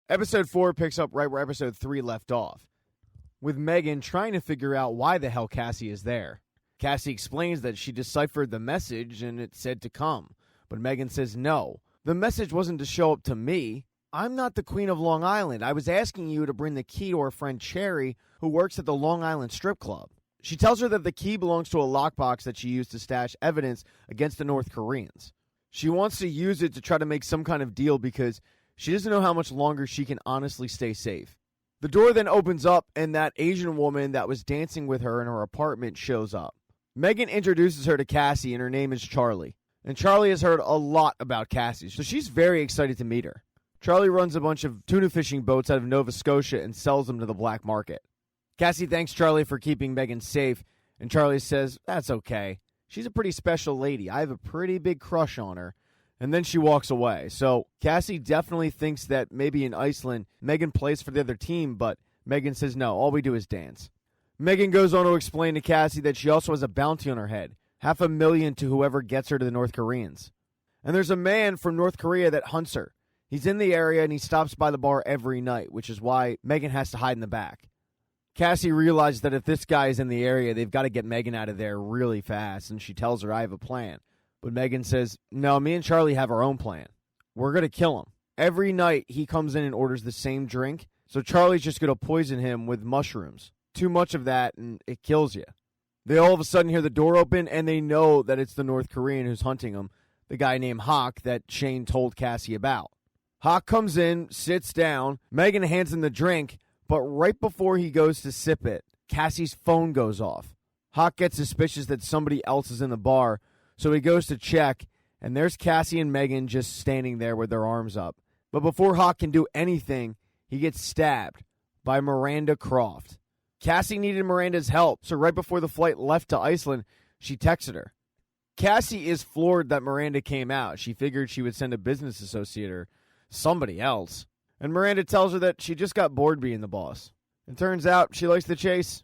Episode 4 picks up right where Episode 3 left off, with Megan trying to figure out why the hell Cassie is there. Cassie explains that she deciphered the message and it said to come, but Megan says no. The message wasn't to show up to me. I'm not the Queen of Long Island. I was asking you to bring the key to our friend Cherry, who works at the Long Island Strip Club. She tells her that the key belongs to a lockbox that she used to stash evidence against the North Koreans. She wants to use it to try to make some kind of deal because she doesn't know how much longer she can honestly stay safe. The door then opens up and that Asian woman that was dancing with her in her apartment shows up. Megan introduces her to Cassie and her name is Charlie. And Charlie has heard a lot about Cassie, so she's very excited to meet her. Charlie runs a bunch of tuna fishing boats out of Nova Scotia and sells them to the black market. Cassie thanks Charlie for keeping Megan safe, and Charlie says, "That's okay. She's a pretty special lady. I have a pretty big crush on her." And then she walks away. So Cassie definitely thinks that maybe in Iceland, Megan plays for the other team, but Megan says, "No, all we do is dance." Megan goes on to explain to Cassie that she also has a bounty on her head, $500,000 to whoever gets her to the North Koreans. And there's a man from North Korea that hunts her. He's in the area and he stops by the bar every night, which is why Megan has to hide in the back. Cassie realizes that if this guy is in the area, they've got to get Megan out of there really fast, and she tells her, "I have a plan." But Megan says, "No, me and Charlie have our own plan. We're going to kill him." Every night he comes in and orders the same drink, so Charlie's just going to poison him with mushrooms. Too much of that and it kills you. They all of a sudden hear the door open and they know that it's the North Korean who's hunting them, the guy named Hawk that Shane told Cassie about. Hawk comes in, sits down, Megan hands him the drink, but right before he goes to sip it, Cassie's phone goes off. Hawk gets suspicious that somebody else is in the bar, so he goes to check, and there's Cassie and Megan just standing there with their arms up. But before Hawk can do anything, he gets stabbed by Miranda Croft. Cassie needed Miranda's help, so right before the flight left to Iceland, she texted her. Cassie is floored that Miranda came out. She figured she would send a business associate or somebody else. And Miranda tells her that she just got bored being the boss. It turns out she likes the chase.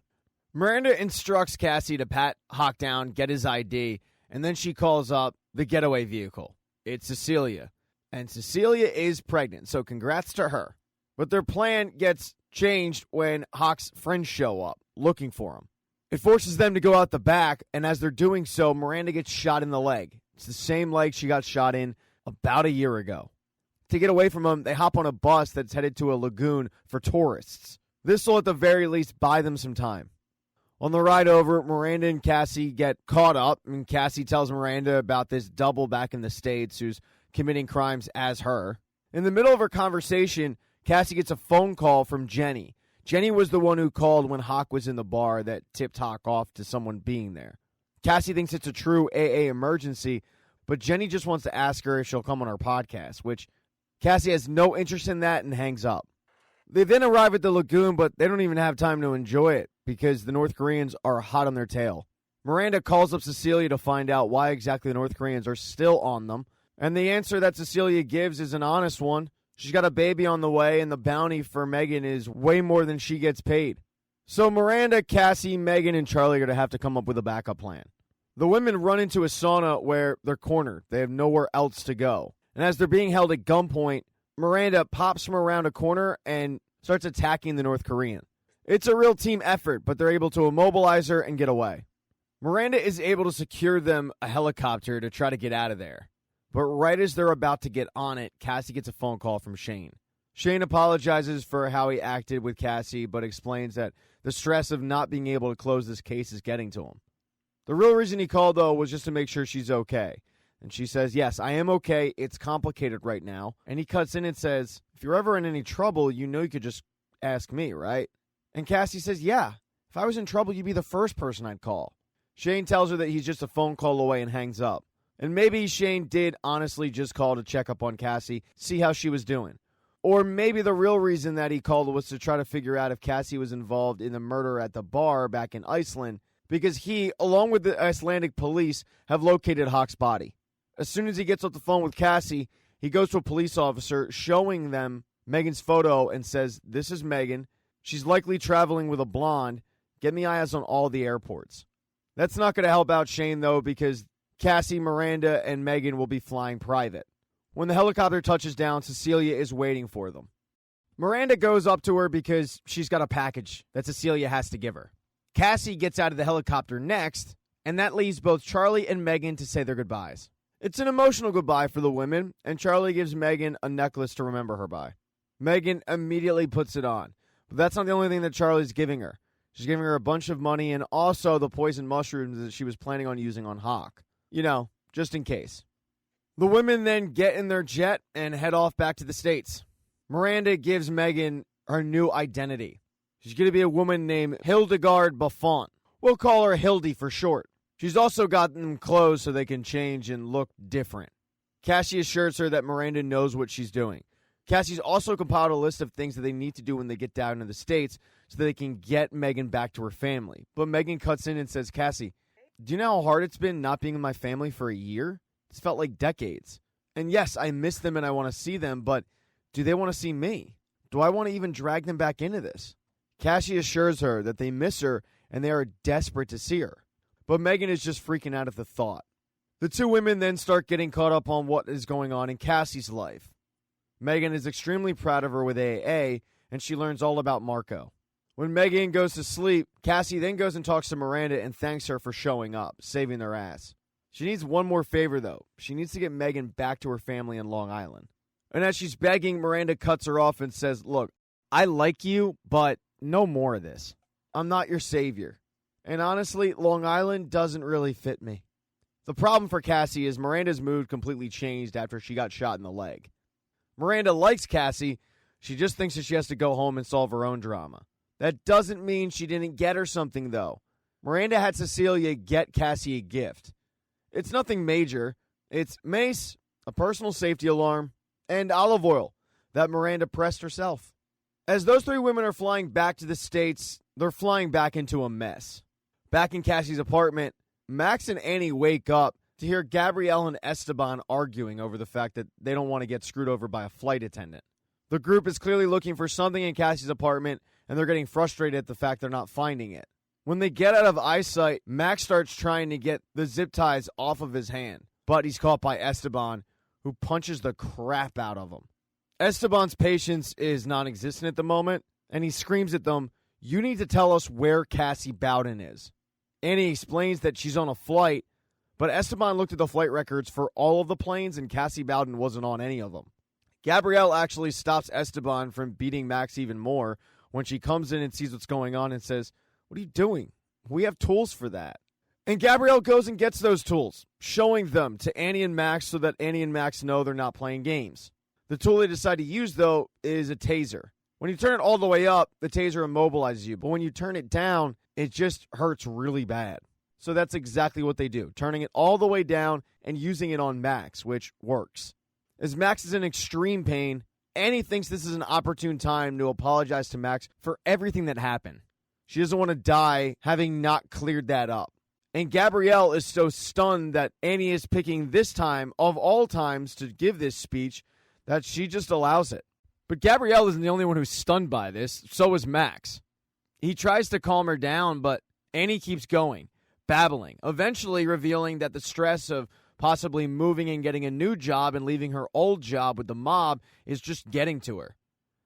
Miranda instructs Cassie to pat Hawk down, get his ID, and then she calls up the getaway vehicle. It's Cecilia. And Cecilia is pregnant, so congrats to her. But their plan gets changed when Hawk's friends show up looking for him. It forces them to go out the back, and as they're doing so, Miranda gets shot in the leg. It's the same leg she got shot in about a year ago. To get away from him, they hop on a bus that's headed to a lagoon for tourists. This will at the very least buy them some time. On the ride over, Miranda and Cassie get caught up, and Cassie tells Miranda about this double back in the States who's committing crimes as her. In the middle of her conversation, Cassie gets a phone call from Jenny. Jenny was the one who called when Hawk was in the bar that tipped Hawk off to someone being there. Cassie thinks it's a true AA emergency, but Jenny just wants to ask her if she'll come on our podcast, which Cassie has no interest in that and hangs up. They then arrive at the lagoon, but they don't even have time to enjoy it because the North Koreans are hot on their tail. Miranda calls up Cecilia to find out why exactly the North Koreans are still on them, and the answer that Cecilia gives is an honest one. She's got a baby on the way, and the bounty for Megan is way more than she gets paid. So Miranda, Cassie, Megan, and Charlie are going to have to come up with a backup plan. The women run into a sauna where they're cornered. They have nowhere else to go. And as they're being held at gunpoint, Miranda pops from around a corner and starts attacking the North Korean. It's a real team effort, but they're able to immobilize her and get away. Miranda is able to secure them a helicopter to try to get out of there. But right as they're about to get on it, Cassie gets a phone call from Shane. Shane apologizes for how he acted with Cassie, but explains that the stress of not being able to close this case is getting to him. The real reason he called, though, was just to make sure she's okay. And she says, "Yes, I am okay. It's complicated right now." And he cuts in and says, "If you're ever in any trouble, you know you could just ask me, right?" And Cassie says, "Yeah, if I was in trouble, you'd be the first person I'd call." Shane tells her that he's just a phone call away and hangs up. And maybe Shane did honestly just call to check up on Cassie, see how she was doing. Or maybe the real reason that he called was to try to figure out if Cassie was involved in the murder at the bar back in Iceland, because he, along with the Icelandic police, have located Hawk's body. As soon as he gets off the phone with Cassie, he goes to a police officer, showing them Megan's photo and says, "This is Megan. She's likely traveling with a blonde. Get me eyes on all the airports." That's not going to help out Shane, though, because Cassie, Miranda, and Megan will be flying private. When the helicopter touches down, Cecilia is waiting for them. Miranda goes up to her because she's got a package that Cecilia has to give her. Cassie gets out of the helicopter next, and that leaves both Charlie and Megan to say their goodbyes. It's an emotional goodbye for the women, and Charlie gives Megan a necklace to remember her by. Megan immediately puts it on, but that's not the only thing that Charlie's giving her. She's giving her a bunch of money and also the poison mushrooms that she was planning on using on Hawk. You know, just in case. The women then get in their jet and head off back to the States. Miranda gives Megan her new identity. She's going to be a woman named Hildegard Buffon. We'll call her Hildy for short. She's also got them clothes so they can change and look different. Cassie assures her that Miranda knows what she's doing. Cassie's also compiled a list of things that they need to do when they get down to the States so that they can get Megan back to her family. But Megan cuts in and says, Cassie, do you know how hard it's been not being in my family for a year? It's felt like decades. And yes, I miss them and I want to see them, but do they want to see me? Do I want to even drag them back into this? Cassie assures her that they miss her and they are desperate to see her. But Megan is just freaking out at the thought. The two women then start getting caught up on what is going on in Cassie's life. Megan is extremely proud of her with AA, and she learns all about Marco. When Megan goes to sleep, Cassie then goes and talks to Miranda and thanks her for showing up, saving their ass. She needs one more favor, though. She needs to get Megan back to her family in Long Island. And as she's begging, Miranda cuts her off and says, look, I like you, but no more of this. I'm not your savior. And honestly, Long Island doesn't really fit me. The problem for Cassie is Miranda's mood completely changed after she got shot in the leg. Miranda likes Cassie. She just thinks that she has to go home and solve her own drama. That doesn't mean she didn't get her something, though. Miranda had Cecilia get Cassie a gift. It's nothing major. It's mace, a personal safety alarm, and olive oil that Miranda pressed herself. As those three women are flying back to the States, they're flying back into a mess. Back in Cassie's apartment, Max and Annie wake up to hear Gabrielle and Esteban arguing over the fact that they don't want to get screwed over by a flight attendant. The group is clearly looking for something in Cassie's apartment, and they're getting frustrated at the fact they're not finding it. When they get out of eyesight, Max starts trying to get the zip ties off of his hand, but he's caught by Esteban, who punches the crap out of him. Esteban's patience is non-existent at the moment, and he screams at them, "You need to tell us where Cassie Bowden is." Annie explains that she's on a flight, but Esteban looked at the flight records for all of the planes, and Cassie Bowden wasn't on any of them. Gabrielle actually stops Esteban from beating Max even more when she comes in and sees what's going on and says, "What are you doing? We have tools for that." And Gabrielle goes and gets those tools, showing them to Annie and Max so that Annie and Max know they're not playing games. The tool they decide to use, though, is a taser. When you turn it all the way up, the taser immobilizes you. But when you turn it down, it just hurts really bad. So that's exactly what they do, turning it all the way down and using it on Max, which works. As Max is in extreme pain, Annie thinks this is an opportune time to apologize to Max for everything that happened. She doesn't want to die having not cleared that up. And Gabrielle is so stunned that Annie is picking this time, of all times, to give this speech, that she just allows it. But Gabrielle isn't the only one who's stunned by this. So is Max. He tries to calm her down, but Annie keeps going, babbling, eventually revealing that the stress of possibly moving and getting a new job and leaving her old job with the mob is just getting to her.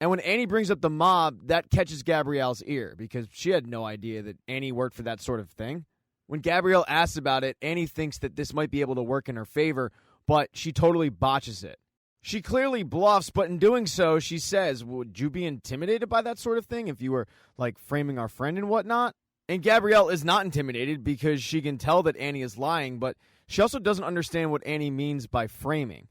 And when Annie brings up the mob, that catches Gabrielle's ear because she had no idea that Annie worked for that sort of thing. When Gabrielle asks about it, Annie thinks that this might be able to work in her favor, but she totally botches it. She clearly bluffs, but in doing so, she says, "Would you be intimidated by that sort of thing if you were, like, framing our friend and whatnot?" And Gabrielle is not intimidated because she can tell that Annie is lying, but she also doesn't understand what Annie means by framing.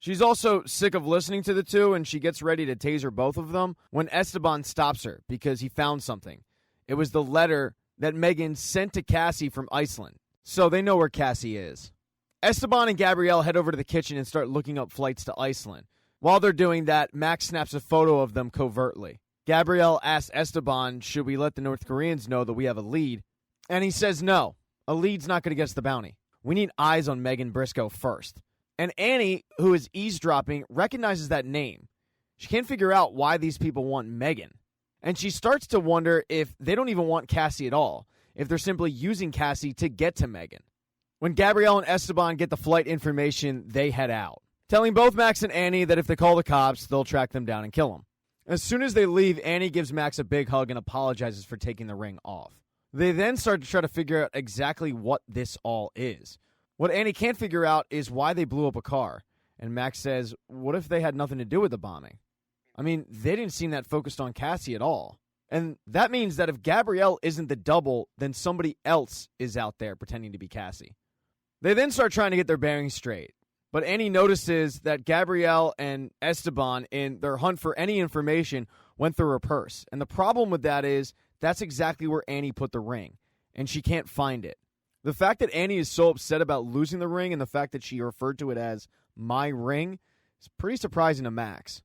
She's also sick of listening to the two, and she gets ready to taser both of them when Esteban stops her because he found something. It was the letter that Megan sent to Cassie from Iceland, so they know where Cassie is. Esteban and Gabrielle head over to the kitchen and start looking up flights to Iceland. While they're doing that, Max snaps a photo of them covertly. Gabrielle asks Esteban, should we let the North Koreans know that we have a lead? And he says no. A lead's not going to get us the bounty. We need eyes on Megan Briscoe first. And Annie, who is eavesdropping, recognizes that name. She can't figure out why these people want Megan. And she starts to wonder if they don't even want Cassie at all, if they're simply using Cassie to get to Megan. When Gabrielle and Esteban get the flight information, they head out, telling both Max and Annie that if they call the cops, they'll track them down and kill them. As soon as they leave, Annie gives Max a big hug and apologizes for taking the ring off. They then start to try to figure out exactly what this all is. What Annie can't figure out is why they blew up a car. And Max says, what if they had nothing to do with the bombing? I mean, they didn't seem that focused on Cassie at all. And that means that if Gabrielle isn't the double, then somebody else is out there pretending to be Cassie. They then start trying to get their bearings straight. But Annie notices that Gabrielle and Esteban, in their hunt for any information, went through her purse. And the problem with that is that's exactly where Annie put the ring, and she can't find it. The fact that Annie is so upset about losing the ring and the fact that she referred to it as my ring is pretty surprising to Max.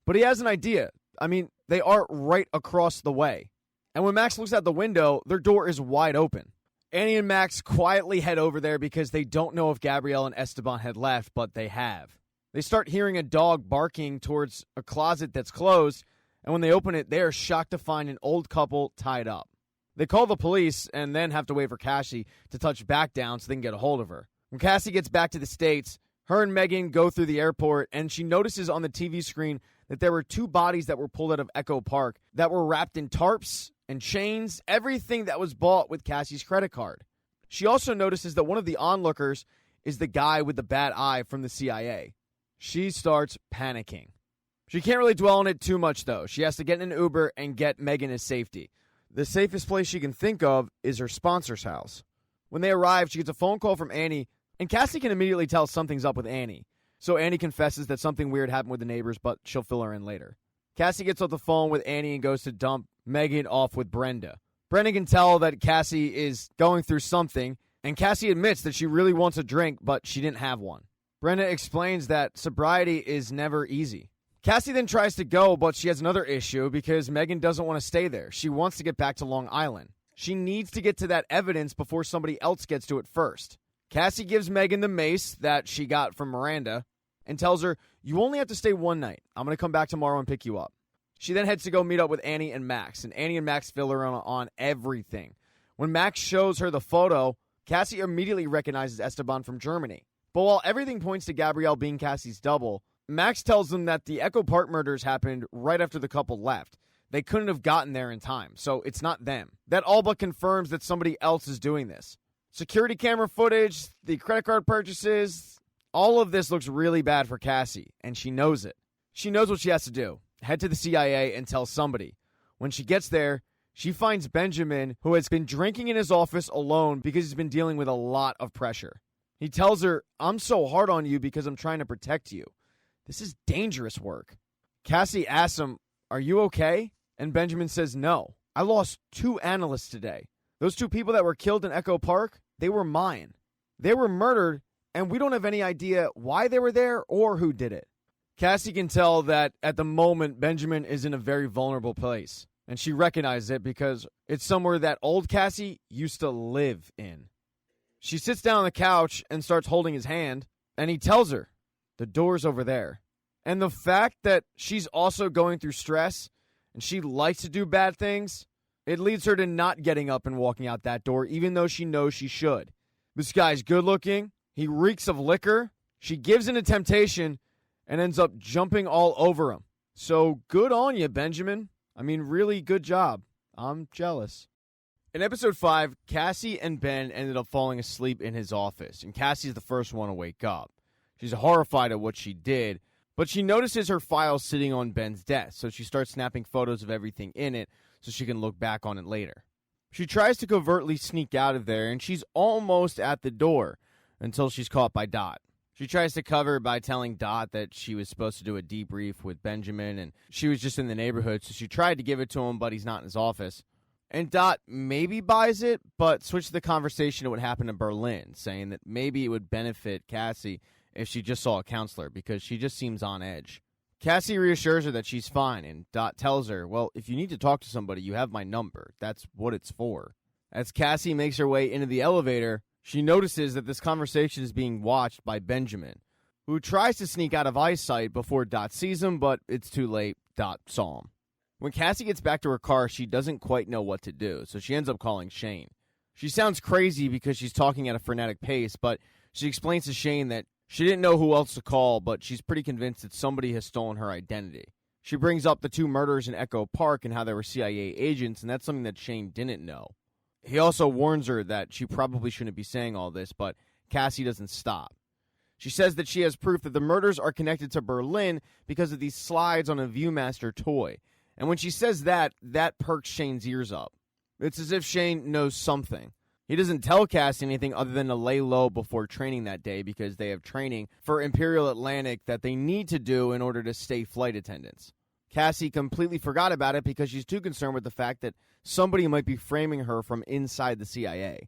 But he has an idea. I mean, they are right across the way. And when Max looks out the window, their door is wide open. Annie and Max quietly head over there because they don't know if Gabrielle and Esteban had left, but they have. They start hearing a dog barking towards a closet that's closed, and when they open it, they are shocked to find an old couple tied up. They call the police and then have to wait for Cassie to touch back down so they can get a hold of her. When Cassie gets back to the States, her and Megan go through the airport, and she notices on the TV screen that there were 2 bodies that were pulled out of Echo Park that were wrapped in tarps and chains, everything that was bought with Cassie's credit card. She also notices that one of the onlookers is the guy with the bad eye from the CIA. She starts panicking. She can't really dwell on it too much, though. She has to get in an Uber and get Megan to safety. The safest place she can think of is her sponsor's house. When they arrive, she gets a phone call from Annie, and Cassie can immediately tell something's up with Annie. So Annie confesses that something weird happened with the neighbors, but she'll fill her in later. Cassie gets off the phone with Annie and goes to dump Megan off with Brenda. Brenda can tell that Cassie is going through something, and Cassie admits that she really wants a drink, but she didn't have one. Brenda explains that sobriety is never easy. Cassie then tries to go, but she has another issue because Megan doesn't want to stay there. She wants to get back to Long Island. She needs to get to that evidence before somebody else gets to it first. Cassie gives Megan the mace that she got from Miranda and tells her, "You only have to stay one night. I'm going to come back tomorrow and pick you up." She then heads to go meet up with Annie and Max, and Annie and Max fill her on everything. When Max shows her the photo, Cassie immediately recognizes Esteban from Germany. But while everything points to Gabrielle being Cassie's double, Max tells them that the Echo Park murders happened right after the couple left. They couldn't have gotten there in time, so it's not them. That all but confirms that somebody else is doing this. Security camera footage, the credit card purchases, all of this looks really bad for Cassie, and she knows it. She knows what she has to do. Head to the CIA and tell somebody. When she gets there, she finds Benjamin, who has been drinking in his office alone because he's been dealing with a lot of pressure. He tells her, "I'm so hard on you because I'm trying to protect you. This is dangerous work." Cassie asks him, "Are you okay?" And Benjamin says, "No. I lost 2 analysts today. Those 2 people that were killed in Echo Park, they were mine. They were murdered, and we don't have any idea why they were there or who did it." Cassie can tell that at the moment, Benjamin is in a very vulnerable place. And she recognizes it because it's somewhere that old Cassie used to live in. She sits down on the couch and starts holding his hand, and he tells her, "The door's over there." And the fact that she's also going through stress and she likes to do bad things, it leads her to not getting up and walking out that door, even though she knows she should. This guy's good looking. He reeks of liquor. She gives in to temptation and ends up jumping all over him. So good on you, Benjamin. I mean, really good job. I'm jealous. In episode 5, Cassie and Ben ended up falling asleep in his office, and Cassie's the first one to wake up. She's horrified at what she did, but she notices her file sitting on Ben's desk, so she starts snapping photos of everything in it so she can look back on it later. She tries to covertly sneak out of there, and she's almost at the door until she's caught by Dot. She tries to cover by telling Dot that she was supposed to do a debrief with Benjamin, and she was just in the neighborhood, so she tried to give it to him, but he's not in his office. And Dot maybe buys it, but switched the conversation to what happened in Berlin, saying that maybe it would benefit Cassie if she just saw a counselor, because she just seems on edge. Cassie reassures her that she's fine, and Dot tells her, "Well, if you need to talk to somebody, you have my number. That's what it's for." As Cassie makes her way into the elevator, she notices that this conversation is being watched by Benjamin, who tries to sneak out of eyesight before Dot sees him, but it's too late. Dot saw him. When Cassie gets back to her car, she doesn't quite know what to do, so she ends up calling Shane. She sounds crazy because she's talking at a frenetic pace, but she explains to Shane that she didn't know who else to call, but she's pretty convinced that somebody has stolen her identity. She brings up the 2 murders in Echo Park and how they were CIA agents, and that's something that Shane didn't know. He also warns her that she probably shouldn't be saying all this, but Cassie doesn't stop. She says that she has proof that the murders are connected to Berlin because of these slides on a Viewmaster toy. And when she says that, that perks Shane's ears up. It's as if Shane knows something. He doesn't tell Cassie anything other than to lay low before training that day because they have training for Imperial Atlantic that they need to do in order to stay flight attendants. Cassie completely forgot about it because she's too concerned with the fact that somebody might be framing her from inside the CIA.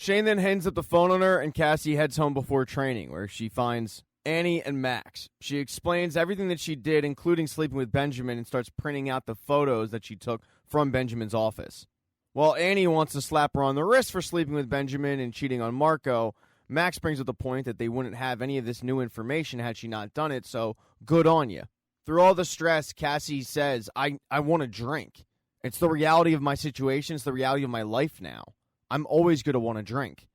Shane then hangs up the phone on her, and Cassie heads home before training, where she finds Annie and Max. She explains everything that she did, including sleeping with Benjamin, and starts printing out the photos that she took from Benjamin's office. While Annie wants to slap her on the wrist for sleeping with Benjamin and cheating on Marco, Max brings up the point that they wouldn't have any of this new information had she not done it, so good on you. Through all the stress, Cassie says, I want to drink. It's the reality of my situation. It's the reality of my life now. I'm always going to want to drink.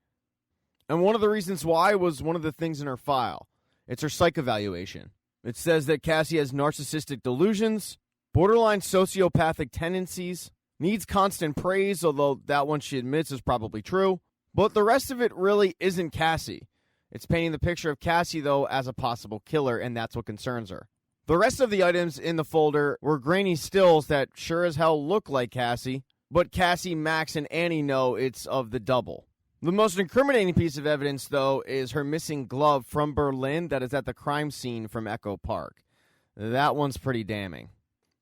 And one of the reasons why was one of the things in her file. It's her psych evaluation. It says that Cassie has narcissistic delusions, borderline sociopathic tendencies, needs constant praise, although that one she admits is probably true. But the rest of it really isn't Cassie. It's painting the picture of Cassie, though, as a possible killer, and that's what concerns her. The rest of the items in the folder were grainy stills that sure as hell look like Cassie, but Cassie, Max, and Annie know it's of the double. The most incriminating piece of evidence, though, is her missing glove from Berlin that is at the crime scene from Echo Park. That one's pretty damning.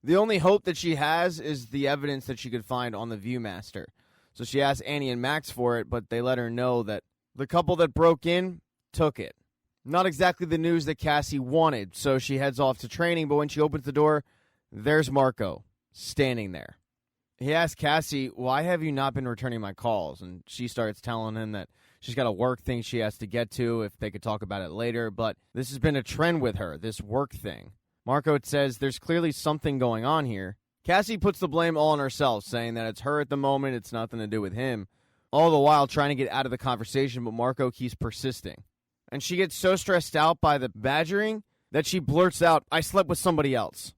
The only hope that she has is the evidence that she could find on the Viewmaster. So she asks Annie and Max for it, but they let her know that the couple that broke in took it. Not exactly the news that Cassie wanted, so she heads off to training, but when she opens the door, there's Marco, standing there. He asks Cassie, why have you not been returning my calls? And she starts telling him that she's got a work thing she has to get to, if they could talk about it later, but this has been a trend with her, this work thing. Marco says there's clearly something going on here. Cassie puts the blame all on herself, saying that it's her at the moment, it's nothing to do with him, all the while trying to get out of the conversation, but Marco keeps persisting. And she gets so stressed out by the badgering that she blurts out, I slept with somebody else.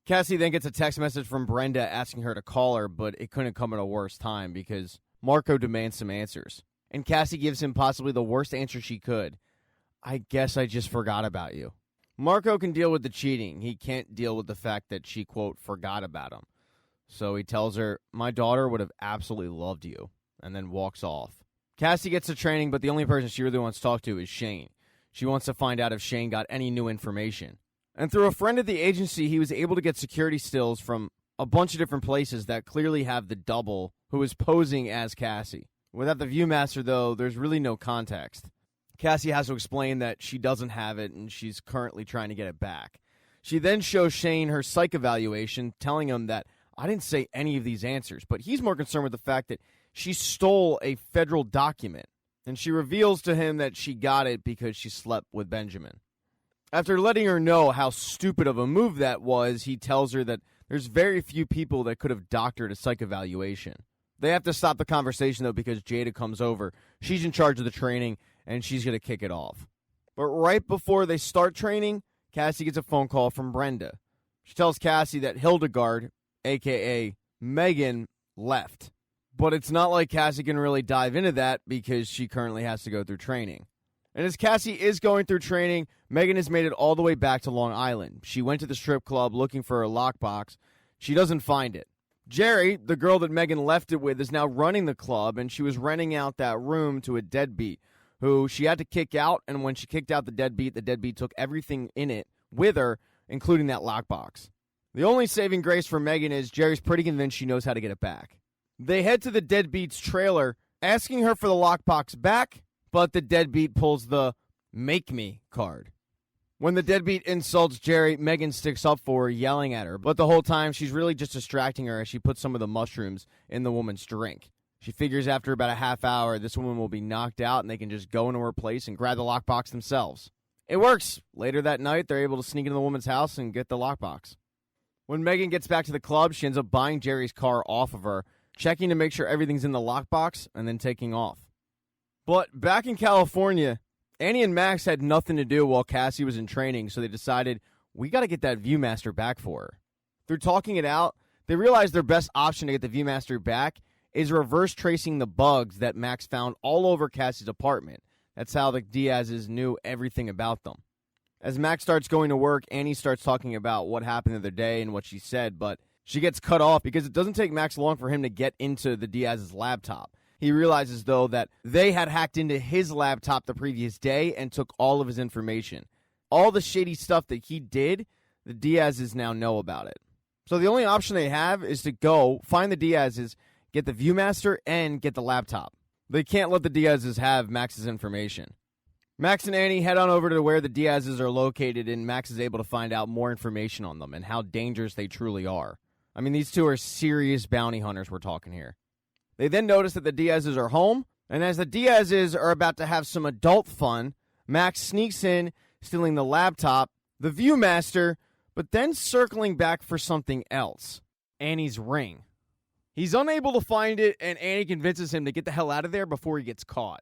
Cassie then gets a text message from Brenda asking her to call her, but it couldn't come at a worse time because Marco demands some answers. And Cassie gives him possibly the worst answer she could. I guess I just forgot about you. Marco can deal with the cheating. He can't deal with the fact that she, quote, forgot about him. So he tells her, my daughter would have absolutely loved you, and then walks off. Cassie gets to training, but the only person she really wants to talk to is Shane. She wants to find out if Shane got any new information. And through a friend at the agency, he was able to get security stills from a bunch of different places that clearly have the double who is posing as Cassie. Without the Viewmaster, though, there's really no context. Cassie has to explain that she doesn't have it and she's currently trying to get it back. She then shows Shane her psych evaluation, telling him that I didn't say any of these answers, but he's more concerned with the fact that she stole a federal document, and she reveals to him that she got it because she slept with Benjamin. After letting her know how stupid of a move that was, he tells her that there's very few people that could have doctored a psych evaluation. They have to stop the conversation, though, because Jada comes over. She's in charge of the training, and she's going to kick it off. But right before they start training, Cassie gets a phone call from Brenda. She tells Cassie that Hildegard, a.k.a. Megan, left. But it's not like Cassie can really dive into that because she currently has to go through training. And as Cassie is going through training, Megan has made it all the way back to Long Island. She went to the strip club looking for her lockbox. She doesn't find it. Jerry, the girl that Megan left it with, is now running the club, and she was renting out that room to a deadbeat who she had to kick out, and when she kicked out the deadbeat took everything in it with her, including that lockbox. The only saving grace for Megan is Jerry's pretty convinced she knows how to get it back. They head to the deadbeat's trailer, asking her for the lockbox back, but the deadbeat pulls the make me card. When the deadbeat insults Jerry, Megan sticks up for her, yelling at her, but the whole time she's really just distracting her as she puts some of the mushrooms in the woman's drink. She figures after about a half hour, this woman will be knocked out and they can just go into her place and grab the lockbox themselves. It works. Later that night, they're able to sneak into the woman's house and get the lockbox. When Megan gets back to the club, she ends up buying Jerry's car off of her, checking to make sure everything's in the lockbox, and then taking off. But back in California, Annie and Max had nothing to do while Cassie was in training, so they decided, we got to get that Viewmaster back for her. Through talking it out, they realized their best option to get the Viewmaster back is reverse tracing the bugs that Max found all over Cassie's apartment. That's how the Diazes knew everything about them. As Max starts going to work, Annie starts talking about what happened the other day and what she said, but she gets cut off because it doesn't take Max long for him to get into the Diaz's laptop. He realizes, though, that they had hacked into his laptop the previous day and took all of his information. All the shady stuff that he did, the Diazes now know about it. So the only option they have is to go find the Diazes, get the Viewmaster, and get the laptop. They can't let the Diazes have Max's information. Max and Annie head on over to where the Diazes are located, and Max is able to find out more information on them and how dangerous they truly are. I mean, these two are serious bounty hunters we're talking here. They then notice that the Diazes are home, and as the Diazes are about to have some adult fun, Max sneaks in, stealing the laptop, the Viewmaster, but then circling back for something else. Annie's ring. He's unable to find it, and Annie convinces him to get the hell out of there before he gets caught.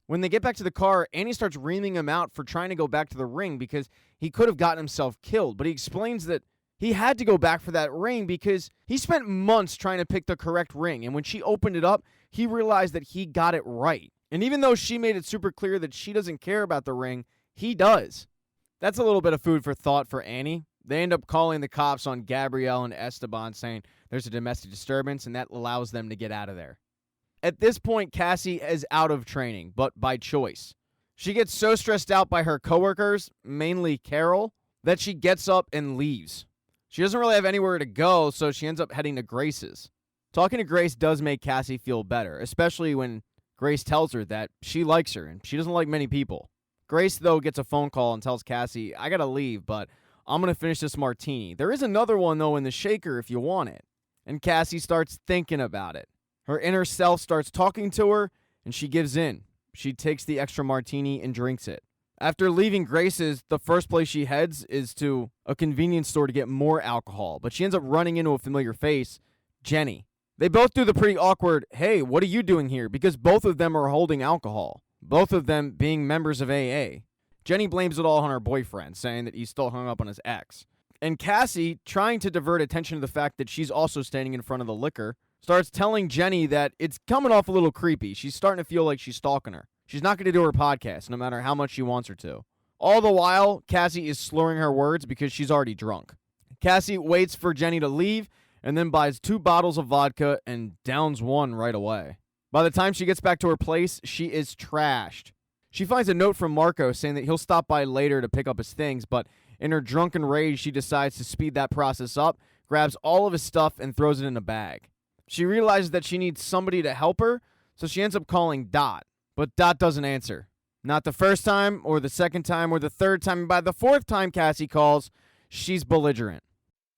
When they get back to the car, Annie starts reaming him out for trying to go back to the ring because he could have gotten himself killed. But he explains that he had to go back for that ring because he spent months trying to pick the correct ring. And when she opened it up, he realized that he got it right. And even though she made it super clear that she doesn't care about the ring, he does. That's a little bit of food for thought for Annie. They end up calling the cops on Gabrielle and Esteban, saying there's a domestic disturbance, and that allows them to get out of there. At this point, Cassie is out of training, but by choice. She gets so stressed out by her coworkers, mainly Carol, that she gets up and leaves. She doesn't really have anywhere to go, so she ends up heading to Grace's. Talking to Grace does make Cassie feel better, especially when Grace tells her that she likes her and she doesn't like many people. Grace, though, gets a phone call and tells Cassie, I gotta leave, but I'm gonna finish this martini. There is another one, though, in the shaker if you want it. And Cassie starts thinking about it. Her inner self starts talking to her, and she gives in. She takes the extra martini and drinks it. After leaving Grace's, the first place she heads is to a convenience store to get more alcohol, but she ends up running into a familiar face, Jenny. They both do the pretty awkward, hey, what are you doing here? Because both of them are holding alcohol, both of them being members of AA. Jenny blames it all on her boyfriend, saying that he's still hung up on his ex. And Cassie, trying to divert attention to the fact that she's also standing in front of the liquor, starts telling Jenny that it's coming off a little creepy. She's starting to feel like she's stalking her. She's not going to do her podcast, no matter how much she wants her to. All the while, Cassie is slurring her words because she's already drunk. Cassie waits for Jenny to leave and then buys 2 bottles of vodka and downs one right away. By the time she gets back to her place, she is trashed. She finds a note from Marco saying that he'll stop by later to pick up his things, but in her drunken rage, she decides to speed that process up, grabs all of his stuff, and throws it in a bag. She realizes that she needs somebody to help her, so she ends up calling Dot. But Dot doesn't answer. Not the first time, or the second time, or the third time. And by the 4th time Cassie calls, she's belligerent.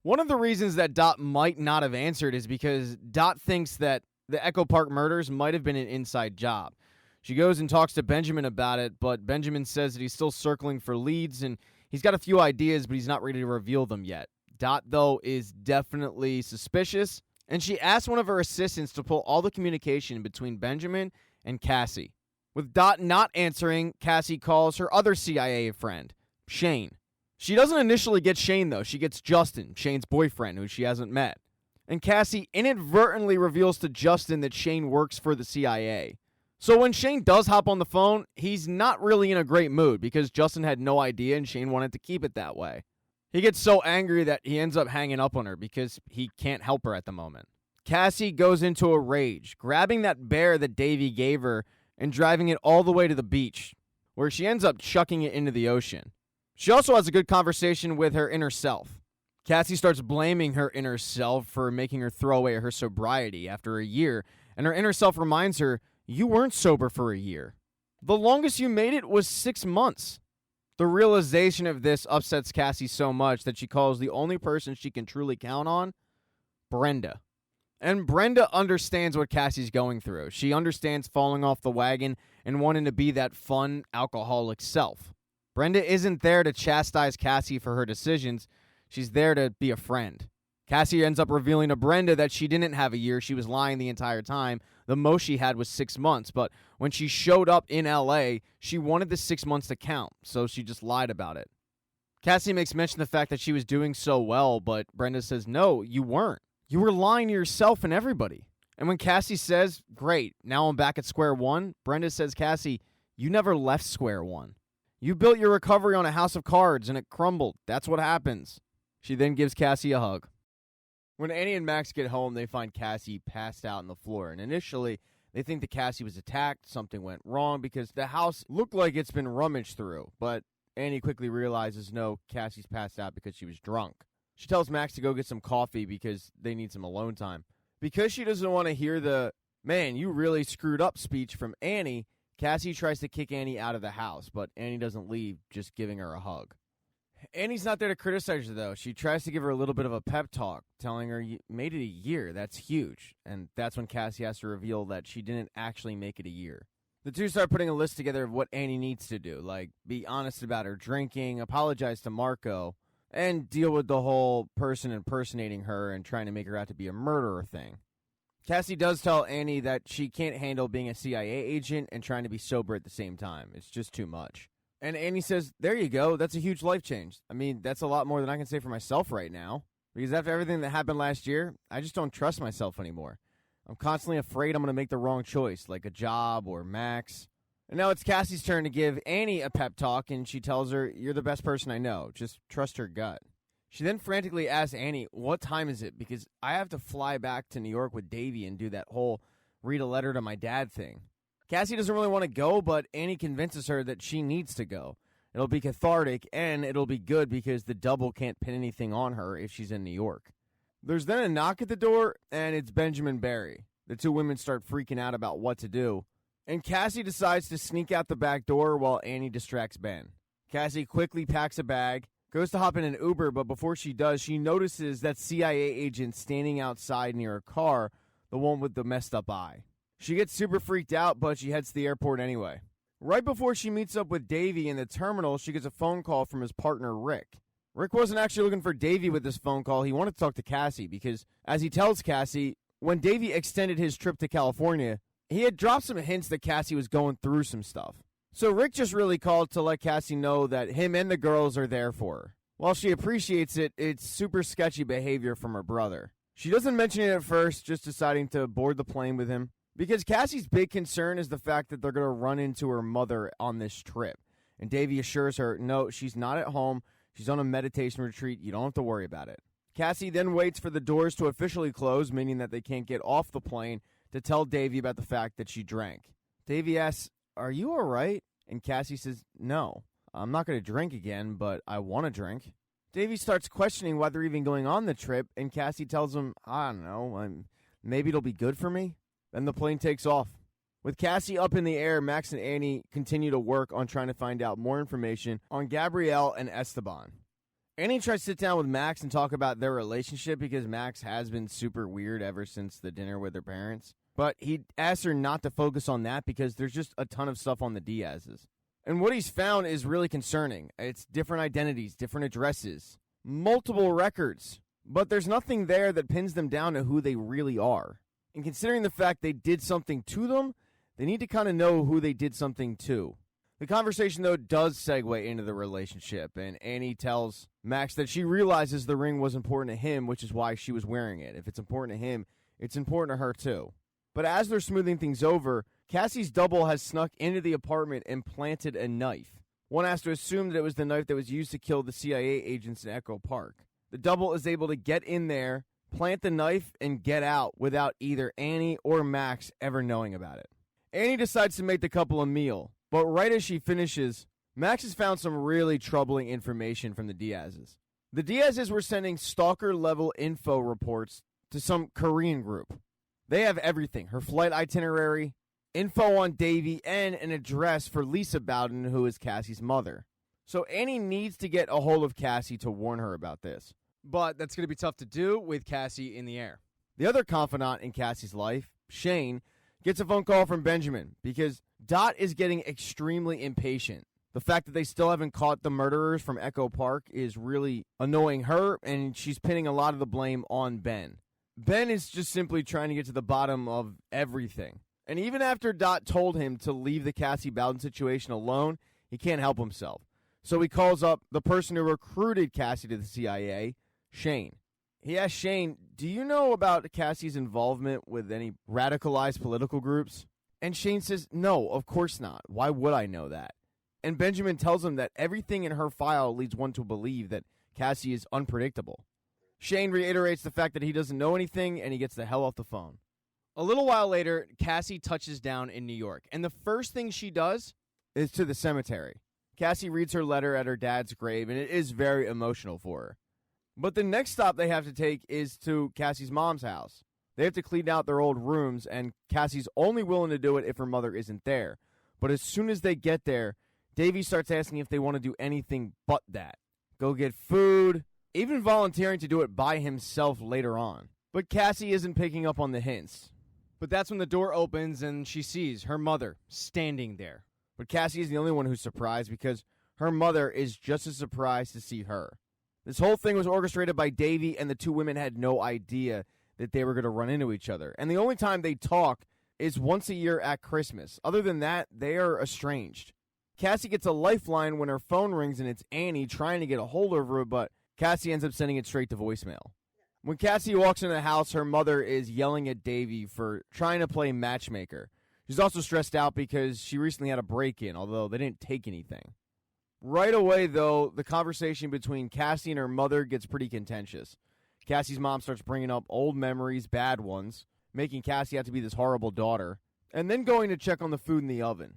One of the reasons that Dot might not have answered is because Dot thinks that the Echo Park murders might have been an inside job. She goes and talks to Benjamin about it, but Benjamin says that he's still circling for leads, and he's got a few ideas, but he's not ready to reveal them yet. Dot, though, is definitely suspicious, and she asks one of her assistants to pull all the communication between Benjamin and Cassie. With Dot not answering, Cassie calls her other CIA friend, Shane. She doesn't initially get Shane, though. She gets Justin, Shane's boyfriend, who she hasn't met. And Cassie inadvertently reveals to Justin that Shane works for the CIA. So when Shane does hop on the phone, he's not really in a great mood because Justin had no idea and Shane wanted to keep it that way. He gets so angry that he ends up hanging up on her because he can't help her at the moment. Cassie goes into a rage, grabbing that bear that Davey gave her and driving it all the way to the beach, where she ends up chucking it into the ocean. She also has a good conversation with her inner self. Cassie starts blaming her inner self for making her throw away her sobriety after a year, and her inner self reminds her, you weren't sober for a year. The longest you made it was 6 months. The realization of this upsets Cassie so much that she calls the only person she can truly count on, Brenda. And Brenda understands what Cassie's going through. She understands falling off the wagon and wanting to be that fun, alcoholic self. Brenda isn't there to chastise Cassie for her decisions. She's there to be a friend. Cassie ends up revealing to Brenda that she didn't have a year. She was lying the entire time. The most she had was 6 months. But when she showed up in L.A., she wanted the 6 months to count, so she just lied about it. Cassie makes mention of the fact that she was doing so well, but Brenda says, no, you weren't. You were lying to yourself and everybody. And when Cassie says, great, now I'm back at square one, Brenda says, Cassie, you never left square one. You built your recovery on a house of cards and it crumbled. That's what happens. She then gives Cassie a hug. When Annie and Max get home, they find Cassie passed out on the floor. And initially, they think that Cassie was attacked. Something went wrong because the house looked like it's been rummaged through. But Annie quickly realizes, no, Cassie's passed out because she was drunk. She tells Max to go get some coffee because they need some alone time. Because she doesn't want to hear the "Man, you really screwed up" speech from Annie, Cassie tries to kick Annie out of the house, but Annie doesn't leave, just giving her a hug. Annie's not there to criticize her, though. She tries to give her a little bit of a pep talk, telling her, "You made it a year. That's huge." And that's when Cassie has to reveal that she didn't actually make it a year. The two start putting a list together of what Annie needs to do, like be honest about her drinking, apologize to Marco, and deal with the whole person impersonating her and trying to make her out to be a murderer thing. Cassie does tell Annie that she can't handle being a CIA agent and trying to be sober at the same time. It's just too much. And Annie says, "There you go. That's a huge life change. I mean, that's a lot more than I can say for myself right now. Because after everything that happened last year, I just don't trust myself anymore. I'm constantly afraid I'm going to make the wrong choice, like a job or Max." And now it's Cassie's turn to give Annie a pep talk, and she tells her, "You're the best person I know. Just trust her gut." She then frantically asks Annie, "What time is it? Because I have to fly back to New York with Davey and do that whole read a letter to my dad thing." Cassie doesn't really want to go, but Annie convinces her that she needs to go. It'll be cathartic, and it'll be good because the double can't pin anything on her if she's in New York. There's then a knock at the door, and it's Benjamin Barry. The two women start freaking out about what to do, and Cassie decides to sneak out the back door while Annie distracts Ben. Cassie quickly packs a bag, goes to hop in an Uber, but before she does, she notices that CIA agent standing outside near her car, the one with the messed up eye. She gets super freaked out, but she heads to the airport anyway. Right before she meets up with Davey in the terminal, she gets a phone call from his partner, Rick. Rick wasn't actually looking for Davey with this phone call. He wanted to talk to Cassie because, as he tells Cassie, when Davey extended his trip to California, he had dropped some hints that Cassie was going through some stuff. So Rick just really called to let Cassie know that him and the girls are there for her. While she appreciates it, it's super sketchy behavior from her brother. She doesn't mention it at first, just deciding to board the plane with him, because Cassie's big concern is the fact that they're going to run into her mother on this trip. And Davey assures her, no, she's not at home. She's on a meditation retreat. You don't have to worry about it. Cassie then waits for the doors to officially close, meaning that they can't get off the plane, to tell Davey about the fact that she drank. Davey asks, "Are you all right?" And Cassie says, "No, I'm not going to drink again, but I want to drink." Davey starts questioning why they're even going on the trip, and Cassie tells him, "I don't know, maybe it'll be good for me." Then the plane takes off. With Cassie up in the air, Max and Annie continue to work on trying to find out more information on Gabrielle and Esteban. Annie tries to sit down with Max and talk about their relationship because Max has been super weird ever since the dinner with her parents. But he asks her not to focus on that because there's just a ton of stuff on the Diaz's. And what he's found is really concerning. It's different identities, different addresses, multiple records. But there's nothing there that pins them down to who they really are. And considering the fact they did something to them, they need to kind of know who they did something to. The conversation, though, does segue into the relationship, and Annie tells Max that she realizes the ring was important to him, which is why she was wearing it. If it's important to him, it's important to her, too. But as they're smoothing things over, Cassie's double has snuck into the apartment and planted a knife. One has to assume that it was the knife that was used to kill the CIA agents in Echo Park. The double is able to get in there, plant the knife, and get out without either Annie or Max ever knowing about it. Annie decides to make the couple a meal, but right as she finishes, Max has found some really troubling information from the Diaz's. The Diaz's were sending stalker-level info reports to some Korean group. They have everything, her flight itinerary, info on Davey, and an address for Lisa Bowden, who is Cassie's mother. So Annie needs to get a hold of Cassie to warn her about this. But that's going to be tough to do with Cassie in the air. The other confidant in Cassie's life, Shane, gets a phone call from Benjamin because Dot is getting extremely impatient. The fact that they still haven't caught the murderers from Echo Park is really annoying her, and she's pinning a lot of the blame on Ben. Ben is just simply trying to get to the bottom of everything. And even after Dot told him to leave the Cassie Bowden situation alone, he can't help himself. So he calls up the person who recruited Cassie to the CIA, Shane. He asks Shane, "Do you know about Cassie's involvement with any radicalized political groups?" And Shane says, "No, of course not. Why would I know that?" And Benjamin tells him that everything in her file leads one to believe that Cassie is unpredictable. Shane reiterates the fact that he doesn't know anything, and he gets the hell off the phone. A little while later, Cassie touches down in New York, and the first thing she does is to the cemetery. Cassie reads her letter at her dad's grave, and it is very emotional for her. But the next stop they have to take is to Cassie's mom's house. They have to clean out their old rooms, and Cassie's only willing to do it if her mother isn't there. But as soon as they get there, Davey starts asking if they want to do anything but that. Go get food, even volunteering to do it by himself later on. But Cassie isn't picking up on the hints. But that's when the door opens and she sees her mother standing there. But Cassie is the only one who's surprised because her mother is just as surprised to see her. This whole thing was orchestrated by Davey, and the two women had no idea that they were going to run into each other. And the only time they talk is once a year at Christmas. Other than that, they are estranged. Cassie gets a lifeline when her phone rings, and it's Annie trying to get a hold of her, but Cassie ends up sending it straight to voicemail. When Cassie walks into the house, her mother is yelling at Davey for trying to play matchmaker. She's also stressed out because she recently had a break-in, although they didn't take anything. Right away, though, the conversation between Cassie and her mother gets pretty contentious. Cassie's mom starts bringing up old memories, bad ones, making Cassie out to be this horrible daughter, and then going to check on the food in the oven.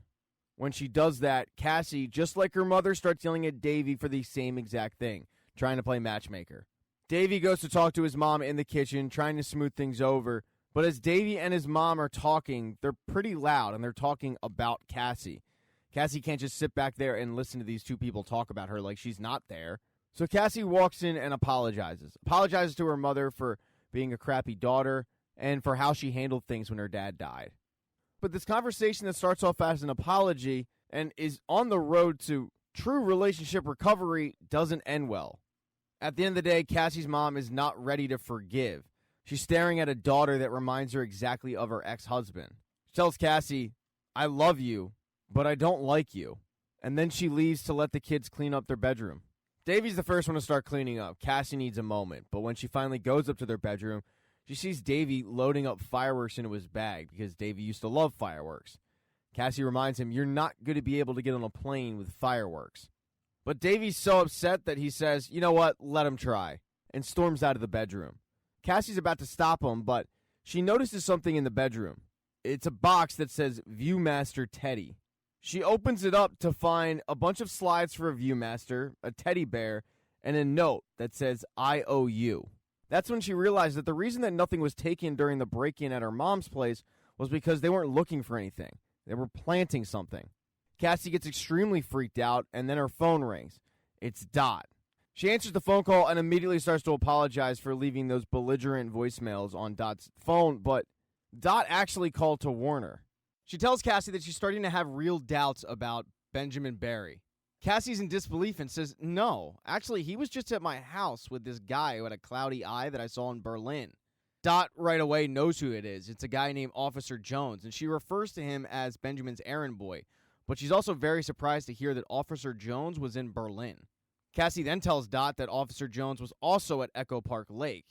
When she does that, Cassie, just like her mother, starts yelling at Davey for the same exact thing, trying to play matchmaker. Davey goes to talk to his mom in the kitchen, trying to smooth things over, but as Davey and his mom are talking, they're pretty loud, and they're talking about Cassie. Cassie can't just sit back there and listen to these two people talk about her like she's not there. So Cassie walks in and apologizes to her mother for being a crappy daughter and for how she handled things when her dad died. But this conversation that starts off as an apology and is on the road to true relationship recovery doesn't end well. At the end of the day, Cassie's mom is not ready to forgive. She's staring at a daughter that reminds her exactly of her ex-husband. She tells Cassie, "I love you, but I don't like you." And then she leaves to let the kids clean up their bedroom. Davey's the first one to start cleaning up. Cassie needs a moment, but when she finally goes up to their bedroom, she sees Davey loading up fireworks into his bag because Davey used to love fireworks. Cassie reminds him, "You're not going to be able to get on a plane with fireworks." But Davey's so upset that he says, "You know what, let him try," and storms out of the bedroom. Cassie's about to stop him, but she notices something in the bedroom. It's a box that says Viewmaster Teddy. She opens it up to find a bunch of slides for a Viewmaster, a teddy bear, and a note that says, "I owe you." That's when she realized that the reason that nothing was taken during the break-in at her mom's place was because they weren't looking for anything. They were planting something. Cassie gets extremely freaked out, and then her phone rings. It's Dot. She answers the phone call and immediately starts to apologize for leaving those belligerent voicemails on Dot's phone, but Dot actually called to warn her. She tells Cassie that she's starting to have real doubts about Benjamin Barry. Cassie's in disbelief and says, "No, actually, he was just at my house with this guy who had a cloudy eye that I saw in Berlin." Dot right away knows who it is. It's a guy named Officer Jones, and she refers to him as Benjamin's errand boy. But she's also very surprised to hear that Officer Jones was in Berlin. Cassie then tells Dot that Officer Jones was also at Echo Park Lake.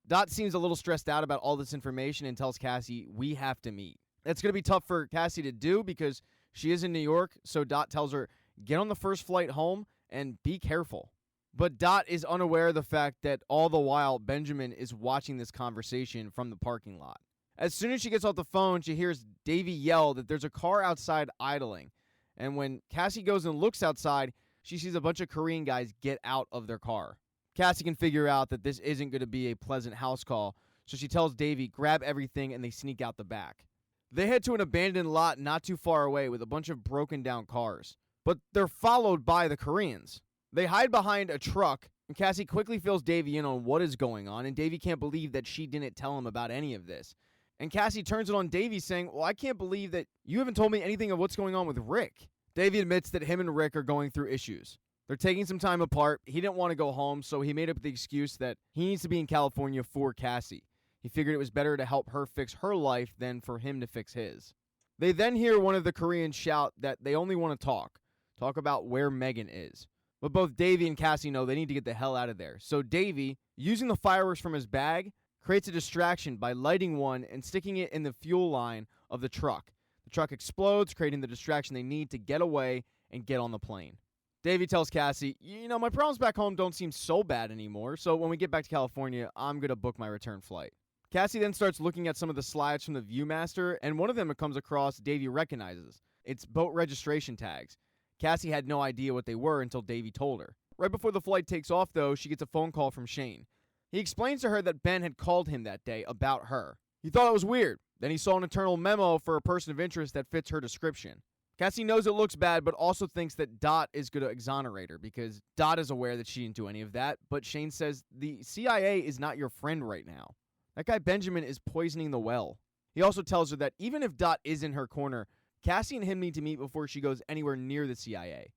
Dot seems a little stressed out about all this information and tells Cassie, "We have to meet." It's going to be tough for Cassie to do because she is in New York, so Dot tells her, "Get on the first flight home and be careful." But Dot is unaware of the fact that all the while Benjamin is watching this conversation from the parking lot. As soon as she gets off the phone, she hears Davey yell that there's a car outside idling. And when Cassie goes and looks outside, she sees a bunch of Korean guys get out of their car. Cassie can figure out that this isn't going to be a pleasant house call, so she tells Davey, grab everything, and they sneak out the back. They head to an abandoned lot not too far away with a bunch of broken down cars. But they're followed by the Koreans. They hide behind a truck, and Cassie quickly fills Davey in on what is going on, and Davey can't believe that she didn't tell him about any of this. And Cassie turns it on Davey saying, "Well, I can't believe that you haven't told me anything of what's going on with Rick." Davey admits that him and Rick are going through issues. They're taking some time apart. He didn't want to go home, so he made up the excuse that he needs to be in California for Cassie. He figured it was better to help her fix her life than for him to fix his. They then hear one of the Koreans shout that they only want to talk about where Megan is. But both Davey and Cassie know they need to get the hell out of there. So Davey, using the fireworks from his bag, creates a distraction by lighting one and sticking it in the fuel line of the truck. The truck explodes, creating the distraction they need to get away and get on the plane. Davey tells Cassie, my problems back home don't seem so bad anymore, so when we get back to California, I'm going to book my return flight. Cassie then starts looking at some of the slides from the Viewmaster, and one of them it comes across Davey recognizes. It's boat registration tags. Cassie had no idea what they were until Davey told her. Right before the flight takes off, though, she gets a phone call from Shane. He explains to her that Ben had called him that day about her. He thought it was weird. Then he saw an internal memo for a person of interest that fits her description. Cassie knows it looks bad, but also thinks that Dot is going to exonerate her because Dot is aware that she didn't do any of that. But Shane says the CIA is not your friend right now. That guy Benjamin is poisoning the well. He also tells her that even if Dot is in her corner, Cassie and him need to meet before she goes anywhere near the CIA.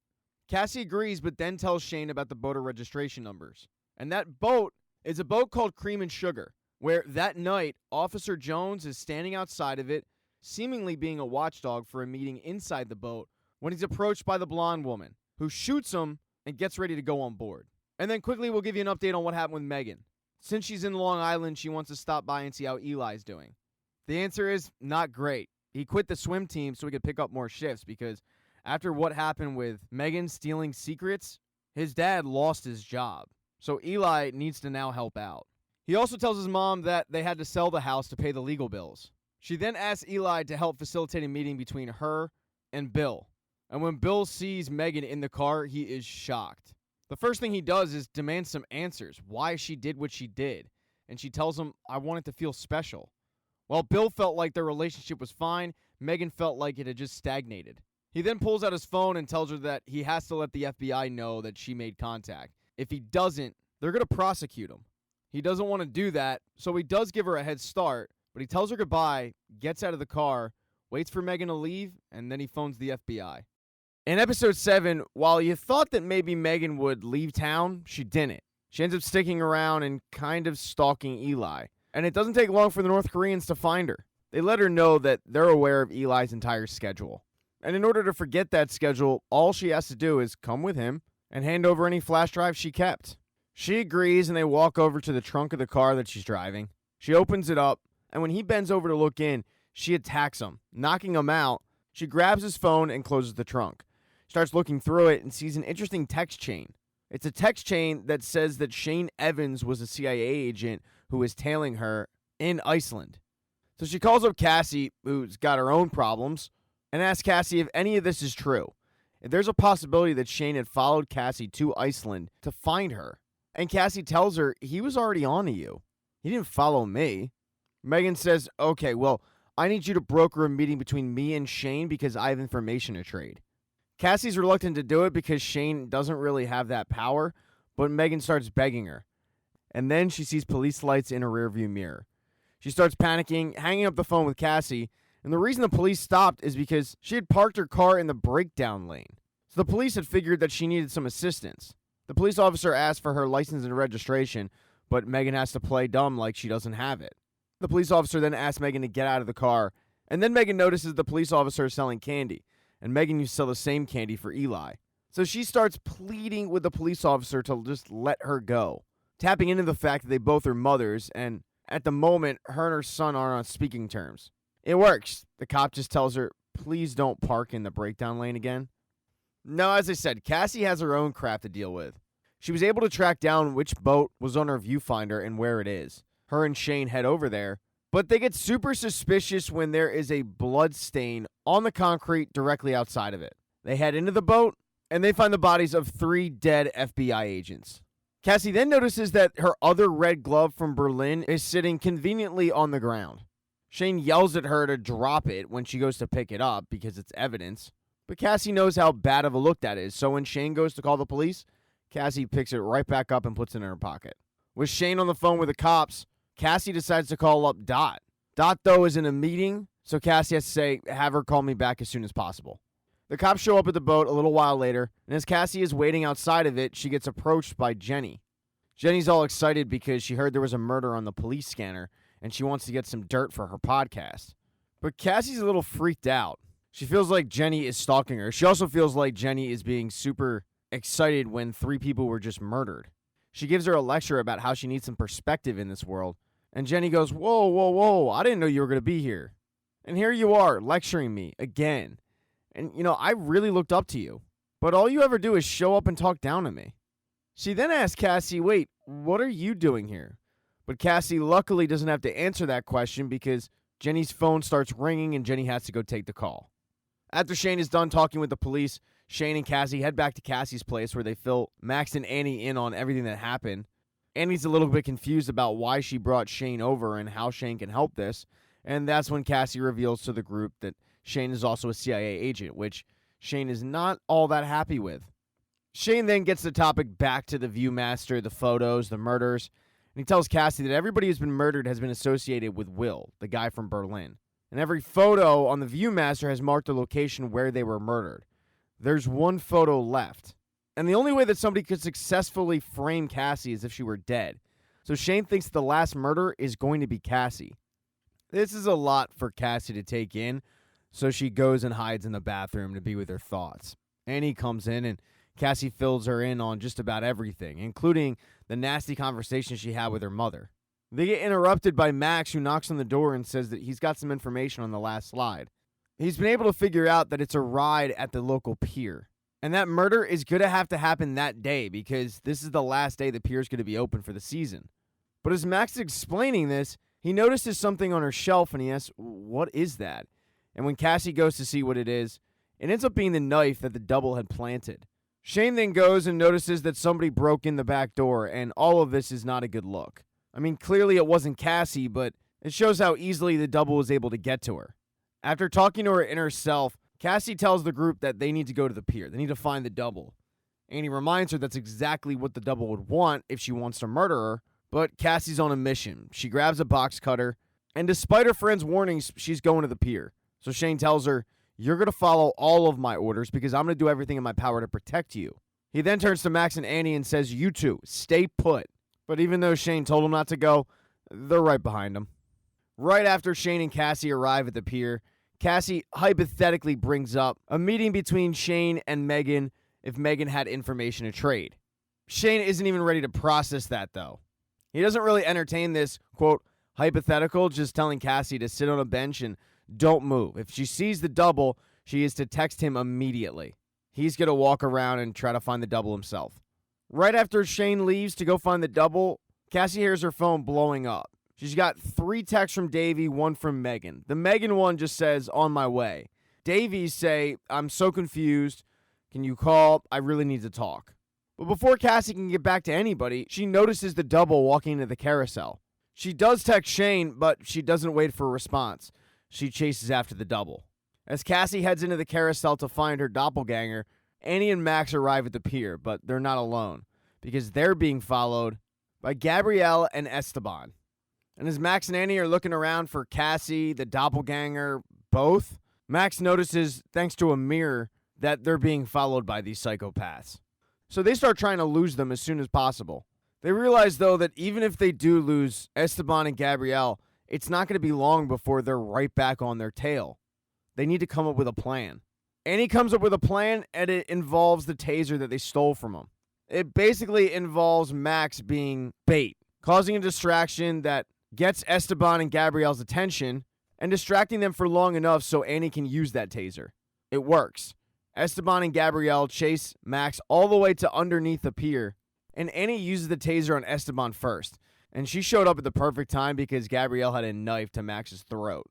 Cassie agrees, but then tells Shane about the boater registration numbers. And that boat is a boat called Cream and Sugar, where that night, Officer Jones is standing outside of it, seemingly being a watchdog for a meeting inside the boat, when he's approached by the blonde woman, who shoots him and gets ready to go on board. And then quickly we'll give you an update on what happened with Megan. Since she's in Long Island, she wants to stop by and see how Eli's doing. The answer is not great. He quit the swim team so he could pick up more shifts because after what happened with Megan stealing secrets, his dad lost his job. So Eli needs to now help out. He also tells his mom that they had to sell the house to pay the legal bills. She then asks Eli to help facilitate a meeting between her and Bill. And when Bill sees Megan in the car, he is shocked. The first thing he does is demand some answers, why she did what she did. And she tells him, I want it to feel special. While Bill felt like their relationship was fine, Megan felt like it had just stagnated. He then pulls out his phone and tells her that he has to let the FBI know that she made contact. If he doesn't, they're going to prosecute him. He doesn't want to do that, so he does give her a head start, but he tells her goodbye, gets out of the car, waits for Megan to leave, and then he phones the FBI. In episode 7, while you thought that maybe Megan would leave town, she didn't. She ends up sticking around and kind of stalking Eli. And it doesn't take long for the North Koreans to find her. They let her know that they're aware of Eli's entire schedule. And in order to forget that schedule, all she has to do is come with him and hand over any flash drives she kept. She agrees, and they walk over to the trunk of the car that she's driving. She opens it up, and when he bends over to look in, she attacks him, knocking him out. She grabs his phone and closes the trunk. Starts looking through it and sees an interesting text chain. It's a text chain that says that Shane Evans was a CIA agent who was tailing her in Iceland. So she calls up Cassie, who's got her own problems, and asks Cassie if any of this is true. If there's a possibility that Shane had followed Cassie to Iceland to find her. And Cassie tells her, he was already on to you. He didn't follow me. Megan says, okay, well, I need you to broker a meeting between me and Shane because I have information to trade. Cassie's reluctant to do it because Shane doesn't really have that power, but Megan starts begging her. And then she sees police lights in her rearview mirror. She starts panicking, hanging up the phone with Cassie, and the reason the police stopped is because she had parked her car in the breakdown lane. So the police had figured that she needed some assistance. The police officer asked for her license and registration, but Megan has to play dumb like she doesn't have it. The police officer then asks Megan to get out of the car, and then Megan notices the police officer is selling candy, and Megan used to sell the same candy for Eli. So she starts pleading with the police officer to just let her go, tapping into the fact that they both are mothers, and at the moment, her and her son aren't on speaking terms. It works. The cop just tells her, please don't park in the breakdown lane again. No, as I said, Cassie has her own crap to deal with. She was able to track down which boat was on her viewfinder and where it is. Her and Shane head over there, but they get super suspicious when there is a blood stain on the concrete directly outside of it. They head into the boat, and they find the bodies of 3 dead FBI agents. Cassie then notices that her other red glove from Berlin is sitting conveniently on the ground. Shane yells at her to drop it when she goes to pick it up because it's evidence. But Cassie knows how bad of a look that is, so when Shane goes to call the police, Cassie picks it right back up and puts it in her pocket. With Shane on the phone with the cops, Cassie decides to call up Dot. Dot, though, is in a meeting, so Cassie has to say, have her call me back as soon as possible. The cops show up at the boat a little while later, and as Cassie is waiting outside of it, she gets approached by Jenny. Jenny's all excited because she heard there was a murder on the police scanner, and she wants to get some dirt for her podcast. But Cassie's a little freaked out. She feels like Jenny is stalking her. She also feels like Jenny is being super excited when 3 people were just murdered. She gives her a lecture about how she needs some perspective in this world, and Jenny goes, whoa, I didn't know you were going to be here. And here you are, lecturing me again. And, I really looked up to you. But all you ever do is show up and talk down to me. She then asks Cassie, wait, what are you doing here? But Cassie luckily doesn't have to answer that question because Jenny's phone starts ringing and Jenny has to go take the call. After Shane is done talking with the police, Shane and Cassie head back to Cassie's place where they fill Max and Annie in on everything that happened. Annie's a little bit confused about why she brought Shane over and how Shane can help this, and that's when Cassie reveals to the group that Shane is also a CIA agent, which Shane is not all that happy with. Shane then gets the topic back to the Viewmaster, the photos, the murders, and he tells Cassie that everybody who's been murdered has been associated with Will, the guy from Berlin. And every photo on the Viewmaster has marked the location where they were murdered. There's one photo left. And the only way that somebody could successfully frame Cassie is if she were dead. So Shane thinks the last murder is going to be Cassie. This is a lot for Cassie to take in, so she goes and hides in the bathroom to be with her thoughts. Annie comes in, and Cassie fills her in on just about everything, including the nasty conversation she had with her mother. They get interrupted by Max, who knocks on the door and says that he's got some information on the last slide. He's been able to figure out that it's a ride at the local pier. And that murder is going to have to happen that day because this is the last day the pier is going to be open for the season. But as Max is explaining this, he notices something on her shelf and he asks, "What is that?" And when Cassie goes to see what it is, it ends up being the knife that the double had planted. Shane then goes and notices that somebody broke in the back door, and all of this is not a good look. I mean, clearly it wasn't Cassie, but it shows how easily the double was able to get to her. After talking to her inner self, Cassie tells the group that they need to go to the pier. They need to find the double. Annie reminds her that's exactly what the double would want if she wants to murder her, but Cassie's on a mission. She grabs a box cutter, and despite her friend's warnings, she's going to the pier. So Shane tells her, "You're going to follow all of my orders because I'm going to do everything in my power to protect you." He then turns to Max and Annie and says, "You two, stay put." But even though Shane told him not to go, they're right behind him. Right after Shane and Cassie arrive at the pier, Cassie hypothetically brings up a meeting between Shane and Megan if Megan had information to trade. Shane isn't even ready to process that, though. He doesn't really entertain this, quote, hypothetical, just telling Cassie to sit on a bench and don't move. If she sees the double, she is to text him immediately. He's going to walk around and try to find the double himself. Right after Shane leaves to go find the double, Cassie hears her phone blowing up. She's got 3 texts from Davey, 1 from Megan. The Megan one just says, "On my way." Davey's say, "I'm so confused. Can you call? I really need to talk." But before Cassie can get back to anybody, she notices the double walking into the carousel. She does text Shane, but she doesn't wait for a response. She chases after the double. As Cassie heads into the carousel to find her doppelganger, Annie and Max arrive at the pier, but they're not alone because they're being followed by Gabrielle and Esteban. And as Max and Annie are looking around for Cassie, the doppelganger, both, Max notices, thanks to a mirror, that they're being followed by these psychopaths. So they start trying to lose them as soon as possible. They realize, though, that even if they do lose Esteban and Gabrielle, it's not going to be long before they're right back on their tail. They need to come up with a plan. Annie comes up with a plan, and it involves the taser that they stole from him. It basically involves Max being bait, causing a distraction that gets Esteban and Gabrielle's attention and distracting them for long enough so Annie can use that taser. It works. Esteban and Gabrielle chase Max all the way to underneath the pier, and Annie uses the taser on Esteban first, and she showed up at the perfect time because Gabrielle had a knife to Max's throat.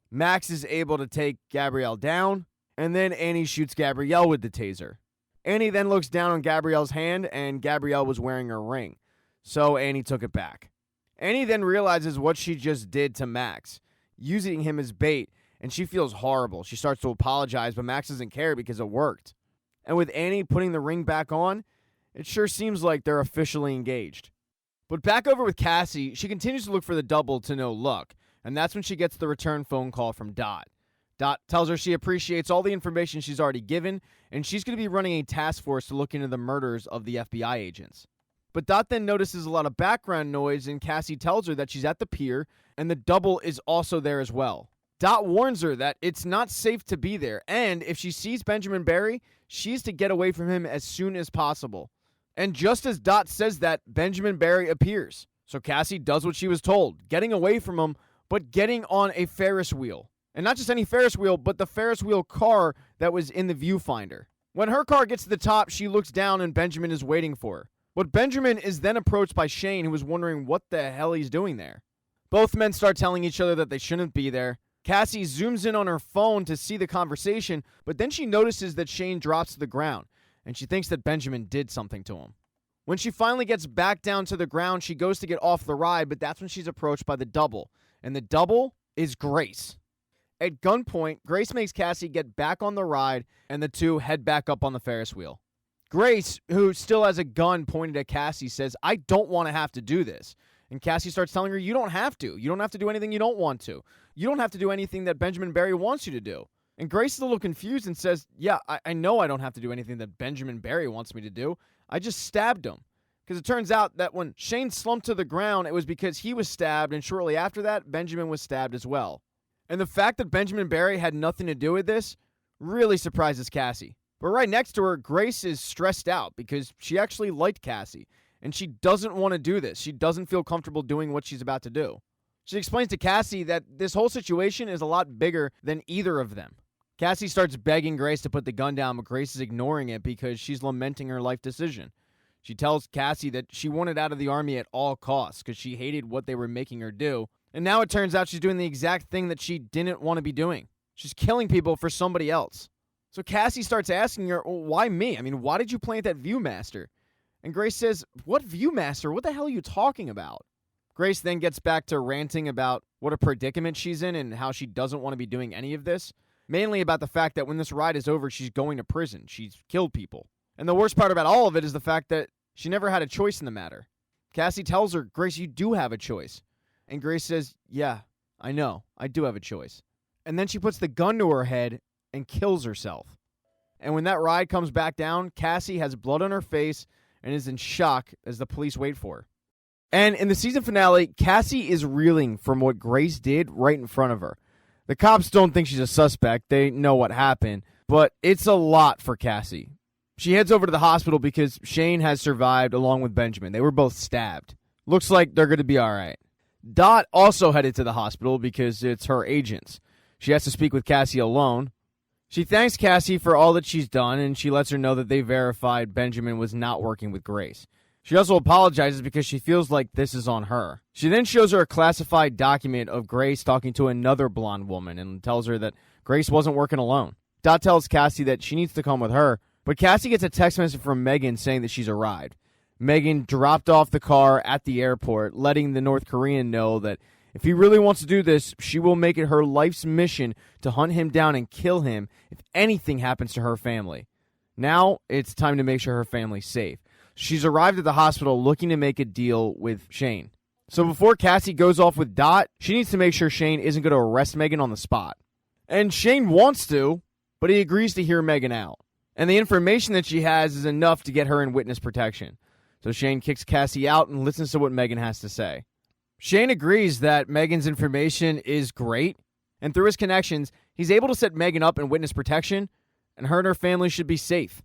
Max is able to take Gabrielle down, and then Annie shoots Gabrielle with the taser. Annie then looks down on Gabrielle's hand, and Gabrielle was wearing her ring, so Annie took it back. Annie then realizes what she just did to Max, using him as bait, and she feels horrible. She starts to apologize, but Max doesn't care because it worked. And with Annie putting the ring back on, it sure seems like they're officially engaged. But back over with Cassie, she continues to look for the double to no luck, and that's when she gets the return phone call from Dot. Dot tells her she appreciates all the information she's already given, and she's going to be running a task force to look into the murders of the FBI agents. But Dot then notices a lot of background noise, and Cassie tells her that she's at the pier, and the double is also there as well. Dot warns her that it's not safe to be there, and if she sees Benjamin Barry, she's to get away from him as soon as possible. And just as Dot says that, Benjamin Barry appears. So Cassie does what she was told, getting away from him, but getting on a Ferris wheel. And not just any Ferris wheel, but the Ferris wheel car that was in the viewfinder. When her car gets to the top, she looks down and Benjamin is waiting for her. But Benjamin is then approached by Shane, who is wondering what the hell he's doing there. Both men start telling each other that they shouldn't be there. Cassie zooms in on her phone to see the conversation, but then she notices that Shane drops to the ground, and she thinks that Benjamin did something to him. When she finally gets back down to the ground, she goes to get off the ride, but that's when she's approached by the double. And the double is Grace. At gunpoint, Grace makes Cassie get back on the ride, and the two head back up on the Ferris wheel. Grace, who still has a gun pointed at Cassie, says, "I don't want to have to do this." And Cassie starts telling her, "You don't have to. You don't have to do anything you don't want to. You don't have to do anything that Benjamin Barry wants you to do." And Grace is a little confused and says, "Yeah, I know I don't have to do anything that Benjamin Barry wants me to do. I just stabbed him." Because it turns out that when Shane slumped to the ground, it was because he was stabbed, and shortly after that, Benjamin was stabbed as well. And the fact that Benjamin Barry had nothing to do with this really surprises Cassie. But right next to her, Grace is stressed out because she actually liked Cassie, and she doesn't want to do this. She doesn't feel comfortable doing what she's about to do. She explains to Cassie that this whole situation is a lot bigger than either of them. Cassie starts begging Grace to put the gun down, but Grace is ignoring it because she's lamenting her life decision. She tells Cassie that she wanted out of the Army at all costs because she hated what they were making her do. And now it turns out she's doing the exact thing that she didn't want to be doing. She's killing people for somebody else. So Cassie starts asking her, "Well, why me? I mean, why did you plant that Viewmaster?" And Grace says, "What Viewmaster? What the hell are you talking about?" Grace then gets back to ranting about what a predicament she's in and how she doesn't want to be doing any of this. Mainly about the fact that when this ride is over, she's going to prison. She's killed people. And the worst part about all of it is the fact that she never had a choice in the matter. Cassie tells her, "Grace, you do have a choice." And Grace says, "Yeah, I know. I do have a choice." And then she puts the gun to her head and kills herself. And when that ride comes back down, Cassie has blood on her face and is in shock as the police wait for her. And in the season finale, Cassie is reeling from what Grace did right in front of her. The cops don't think she's a suspect. They know what happened. But it's a lot for Cassie. She heads over to the hospital because Shane has survived along with Benjamin. They were both stabbed. Looks like they're going to be all right. Dot also headed to the hospital because it's her agents. She has to speak with Cassie alone. She thanks Cassie for all that she's done, and she lets her know that they verified Benjamin was not working with Grace. She also apologizes because she feels like this is on her. She then shows her a classified document of Grace talking to another blonde woman and tells her that Grace wasn't working alone. Dot tells Cassie that she needs to come with her, but Cassie gets a text message from Megan saying that she's arrived. Megan dropped off the car at the airport, letting the North Korean know that if he really wants to do this, she will make it her life's mission to hunt him down and kill him if anything happens to her family. Now, it's time to make sure her family's safe. She's arrived at the hospital looking to make a deal with Shane. So before Cassie goes off with Dot, she needs to make sure Shane isn't going to arrest Megan on the spot. And Shane wants to, but he agrees to hear Megan out. And the information that she has is enough to get her in witness protection. So Shane kicks Cassie out and listens to what Megan has to say. Shane agrees that Megan's information is great, and through his connections, he's able to set Megan up in witness protection, and her and her family should be safe.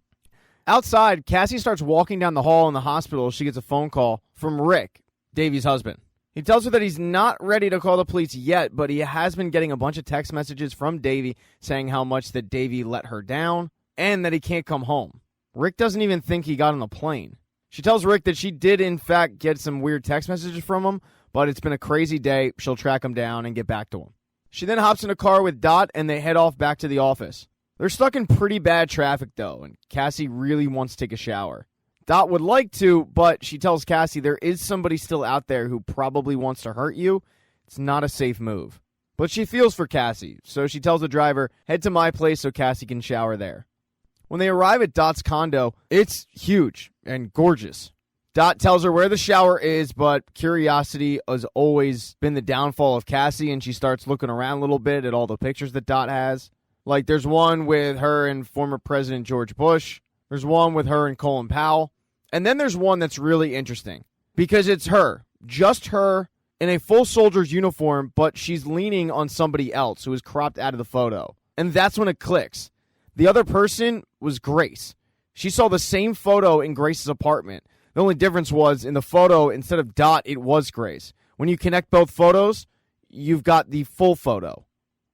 Outside, Cassie starts walking down the hall in the hospital. She gets a phone call from Rick, Davy's husband. He tells her that he's not ready to call the police yet, but he has been getting a bunch of text messages from Davy saying how much that Davy let her down and that he can't come home. Rick doesn't even think he got on the plane. She tells Rick that she did, in fact, get some weird text messages from him, but it's been a crazy day. She'll track him down and get back to him. She then hops in a car with Dot, and they head off back to the office. They're stuck in pretty bad traffic, though, and Cassie really wants to take a shower. Dot would like to, but she tells Cassie there is somebody still out there who probably wants to hurt you. It's not a safe move. But she feels for Cassie, so she tells the driver, head to my place so Cassie can shower there. When they arrive at Dot's condo, it's huge and gorgeous. Dot tells her where the shower is, but curiosity has always been the downfall of Cassie, and she starts looking around a little bit at all the pictures that Dot has. Like, there's one with her and former President George Bush. There's one with her and Colin Powell. And then there's one that's really interesting, because it's her, just her, in a full soldier's uniform, but she's leaning on somebody else who is cropped out of the photo. And that's when it clicks. The other person was Grace. She saw the same photo in Grace's apartment. The only difference was, in the photo, instead of Dot, it was Grace. When you connect both photos, you've got the full photo.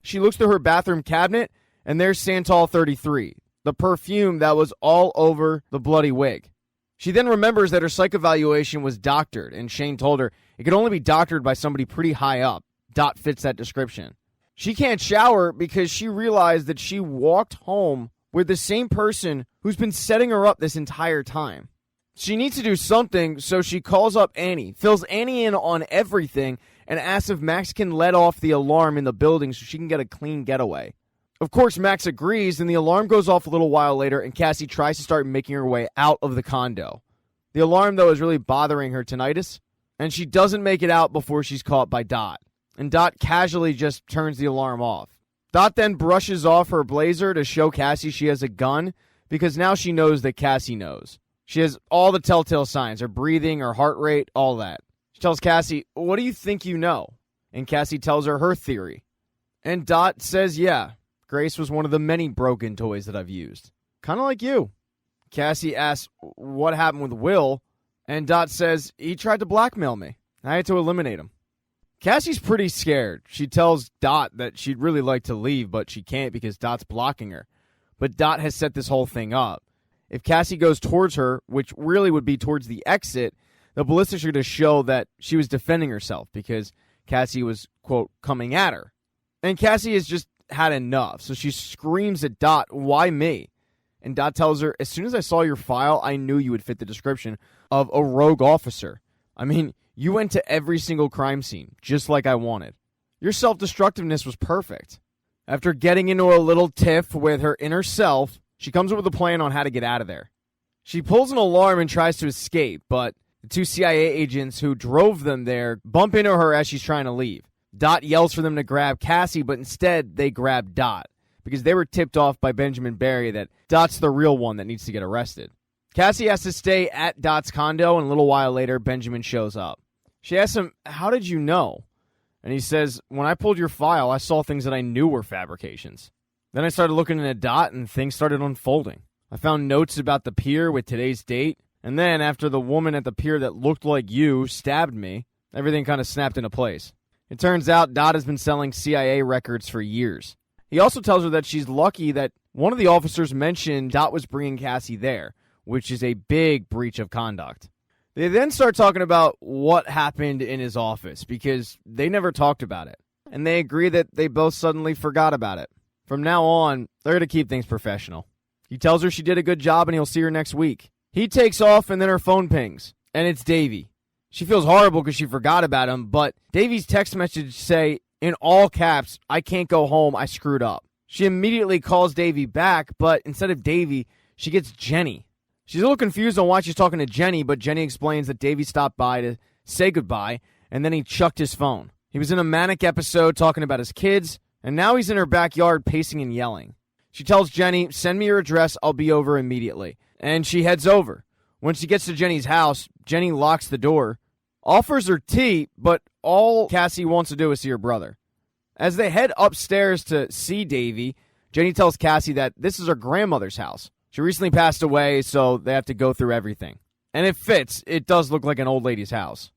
She looks through her bathroom cabinet, and there's Santal 33, the perfume that was all over the bloody wig. She then remembers that her psych evaluation was doctored, and Shane told her it could only be doctored by somebody pretty high up. Dot fits that description. She can't shower because she realized that she walked home with the same person who's been setting her up this entire time. She needs to do something, so she calls up Annie, fills Annie in on everything, and asks if Max can let off the alarm in the building so she can get a clean getaway. Of course, Max agrees, and the alarm goes off a little while later, and Cassie tries to start making her way out of the condo. The alarm, though, is really bothering her tinnitus, and she doesn't make it out before she's caught by Dot. And Dot casually just turns the alarm off. Dot then brushes off her blazer to show Cassie she has a gun, because now she knows that Cassie knows. She has all the telltale signs, her breathing, her heart rate, all that. She tells Cassie, "What do you think you know?" And Cassie tells her theory. And Dot says, "Yeah, Grace was one of the many broken toys that I've used. Kind of like you." Cassie asks, "What happened with Will?" And Dot says, "He tried to blackmail me. I had to eliminate him." Cassie's pretty scared. She tells Dot that she'd really like to leave, but she can't because Dot's blocking her. But Dot has set this whole thing up. If Cassie goes towards her, which really would be towards the exit, the ballistics are going to show that she was defending herself because Cassie was, quote, coming at her. And Cassie has just had enough, so she screams at Dot, "Why me?" And Dot tells her, "As soon as I saw your file, I knew you would fit the description of a rogue officer. I mean, you went to every single crime scene, just like I wanted. Your self-destructiveness was perfect." After getting into a little tiff with her inner self, she comes up with a plan on how to get out of there. She pulls an alarm and tries to escape, but the two CIA agents who drove them there bump into her as she's trying to leave. Dot yells for them to grab Cassie, but instead they grab Dot, because they were tipped off by Benjamin Barry that Dot's the real one that needs to get arrested. Cassie has to stay at Dot's condo, and a little while later, Benjamin shows up. She asks him, "How did you know?" And he says, "When I pulled your file, I saw things that I knew were fabrications. Then I started looking into Dot, and things started unfolding. I found notes about the pier with today's date, and then after the woman at the pier that looked like you stabbed me, everything kind of snapped into place. It turns out Dot has been selling CIA records for years." He also tells her that she's lucky that one of the officers mentioned Dot was bringing Cassie there, which is a big breach of conduct. They then start talking about what happened in his office, because they never talked about it. And they agree that they both suddenly forgot about it. From now on, they're going to keep things professional. He tells her she did a good job and he'll see her next week. He takes off and then her phone pings, and it's Davey. She feels horrible because she forgot about him, but Davey's text message say, in all caps, "I can't go home, I screwed up." She immediately calls Davey back, but instead of Davey, she gets Jenny. She's a little confused on why she's talking to Jenny, but Jenny explains that Davey stopped by to say goodbye, and then he chucked his phone. He was in a manic episode talking about his kids, and now he's in her backyard pacing and yelling. She tells Jenny, "Send me your address, I'll be over immediately." And she heads over. When she gets to Jenny's house, Jenny locks the door, offers her tea, but all Cassie wants to do is see her brother. As they head upstairs to see Davey, Jenny tells Cassie that this is her grandmother's house. She recently passed away, so they have to go through everything. And it fits. It does look like an old lady's house.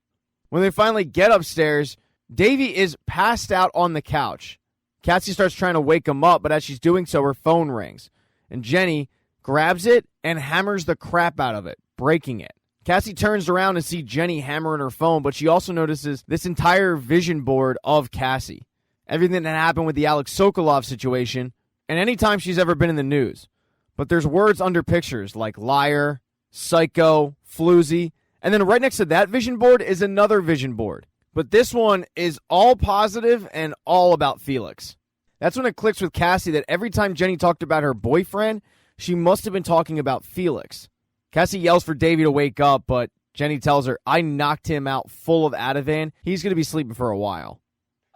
When they finally get upstairs, Davey is passed out on the couch. Cassie starts trying to wake him up, but as she's doing so, her phone rings. And Jenny grabs it and hammers the crap out of it, breaking it. Cassie turns around and sees Jenny hammering her phone, but she also notices this entire vision board of Cassie. Everything that happened with the Alex Sokolov situation, and any time she's ever been in the news. But there's words under pictures like liar, psycho, floozy, and then right next to that vision board is another vision board. But this one is all positive and all about Felix. That's when it clicks with Cassie that every time Jenny talked about her boyfriend, she must have been talking about Felix. Cassie yells for Davey to wake up, but Jenny tells her, "I knocked him out full of Ativan. He's going to be sleeping for a while."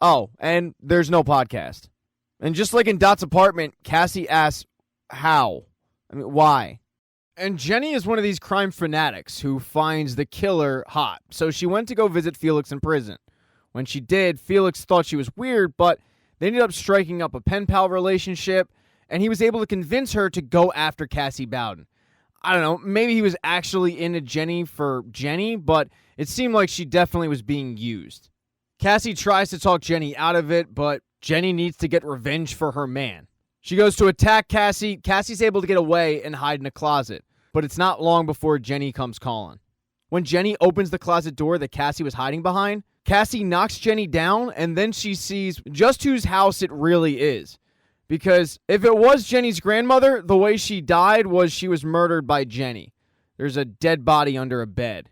Oh, and there's no podcast. And just like in Dot's apartment, Cassie asks, how? I mean, why? And Jenny is one of these crime fanatics who finds the killer hot. So she went to go visit Felix in prison. When she did, Felix thought she was weird, but they ended up striking up a pen pal relationship, and he was able to convince her to go after Cassie Bowden. I don't know, maybe he was actually into Jenny for Jenny, but it seemed like she definitely was being used. Cassie tries to talk Jenny out of it, but Jenny needs to get revenge for her man. She goes to attack Cassie. Cassie's able to get away and hide in a closet, but it's not long before Jenny comes calling. When Jenny opens the closet door that Cassie was hiding behind, Cassie knocks Jenny down, and then she sees just whose house it really is. Because if it was Jenny's grandmother, the way she died was she was murdered by Jenny. there's a dead body under a bed.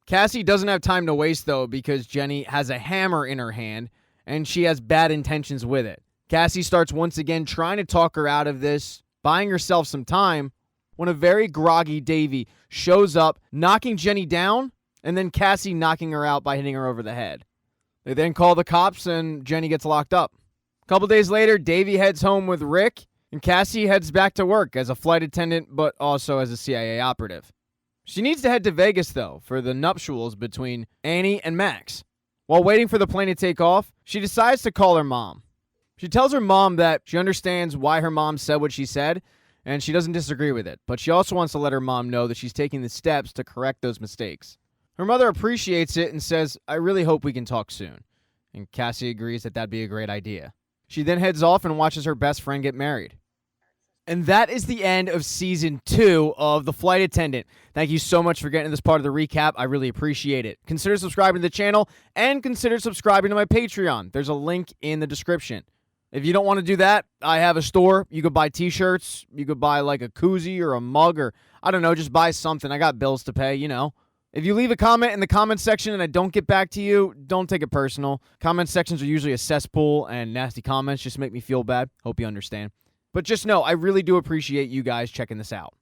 Cassie doesn't have time to waste, though, because Jenny has a hammer in her hand, and she has bad intentions with it. Cassie starts once again trying to talk her out of this, buying herself some time, when a very groggy Davy shows up, knocking Jenny down, and then Cassie knocking her out by hitting her over the head. They then call the cops, and Jenny gets locked up. A couple days later, Davy heads home with Rick, and Cassie heads back to work as a flight attendant, but also as a CIA operative. She needs to head to Vegas, though, for the nuptials between Annie and Max. While waiting for the plane to take off, she decides to call her mom. She tells her mom that she understands why her mom said what she said, and she doesn't disagree with it, but she also wants to let her mom know that she's taking the steps to correct those mistakes. Her mother appreciates it and says, "I really hope we can talk soon." And Cassie agrees that that'd be a great idea. She then heads off and watches her best friend get married. And that is the end of Season 2 of The Flight Attendant. Thank you so much for getting to this part of the recap. I really appreciate it. Consider subscribing to the channel and consider subscribing to my Patreon. There's a link in the description. If you don't want to do that, I have a store. You could buy t-shirts. You could buy like a koozie or a mug or, I don't know, just buy something. I got bills to pay, you know. If you leave a comment in the comment section and I don't get back to you, don't take it personal. Comment sections are usually a cesspool, and nasty comments just make me feel bad. Hope you understand. But just know, I really do appreciate you guys checking this out.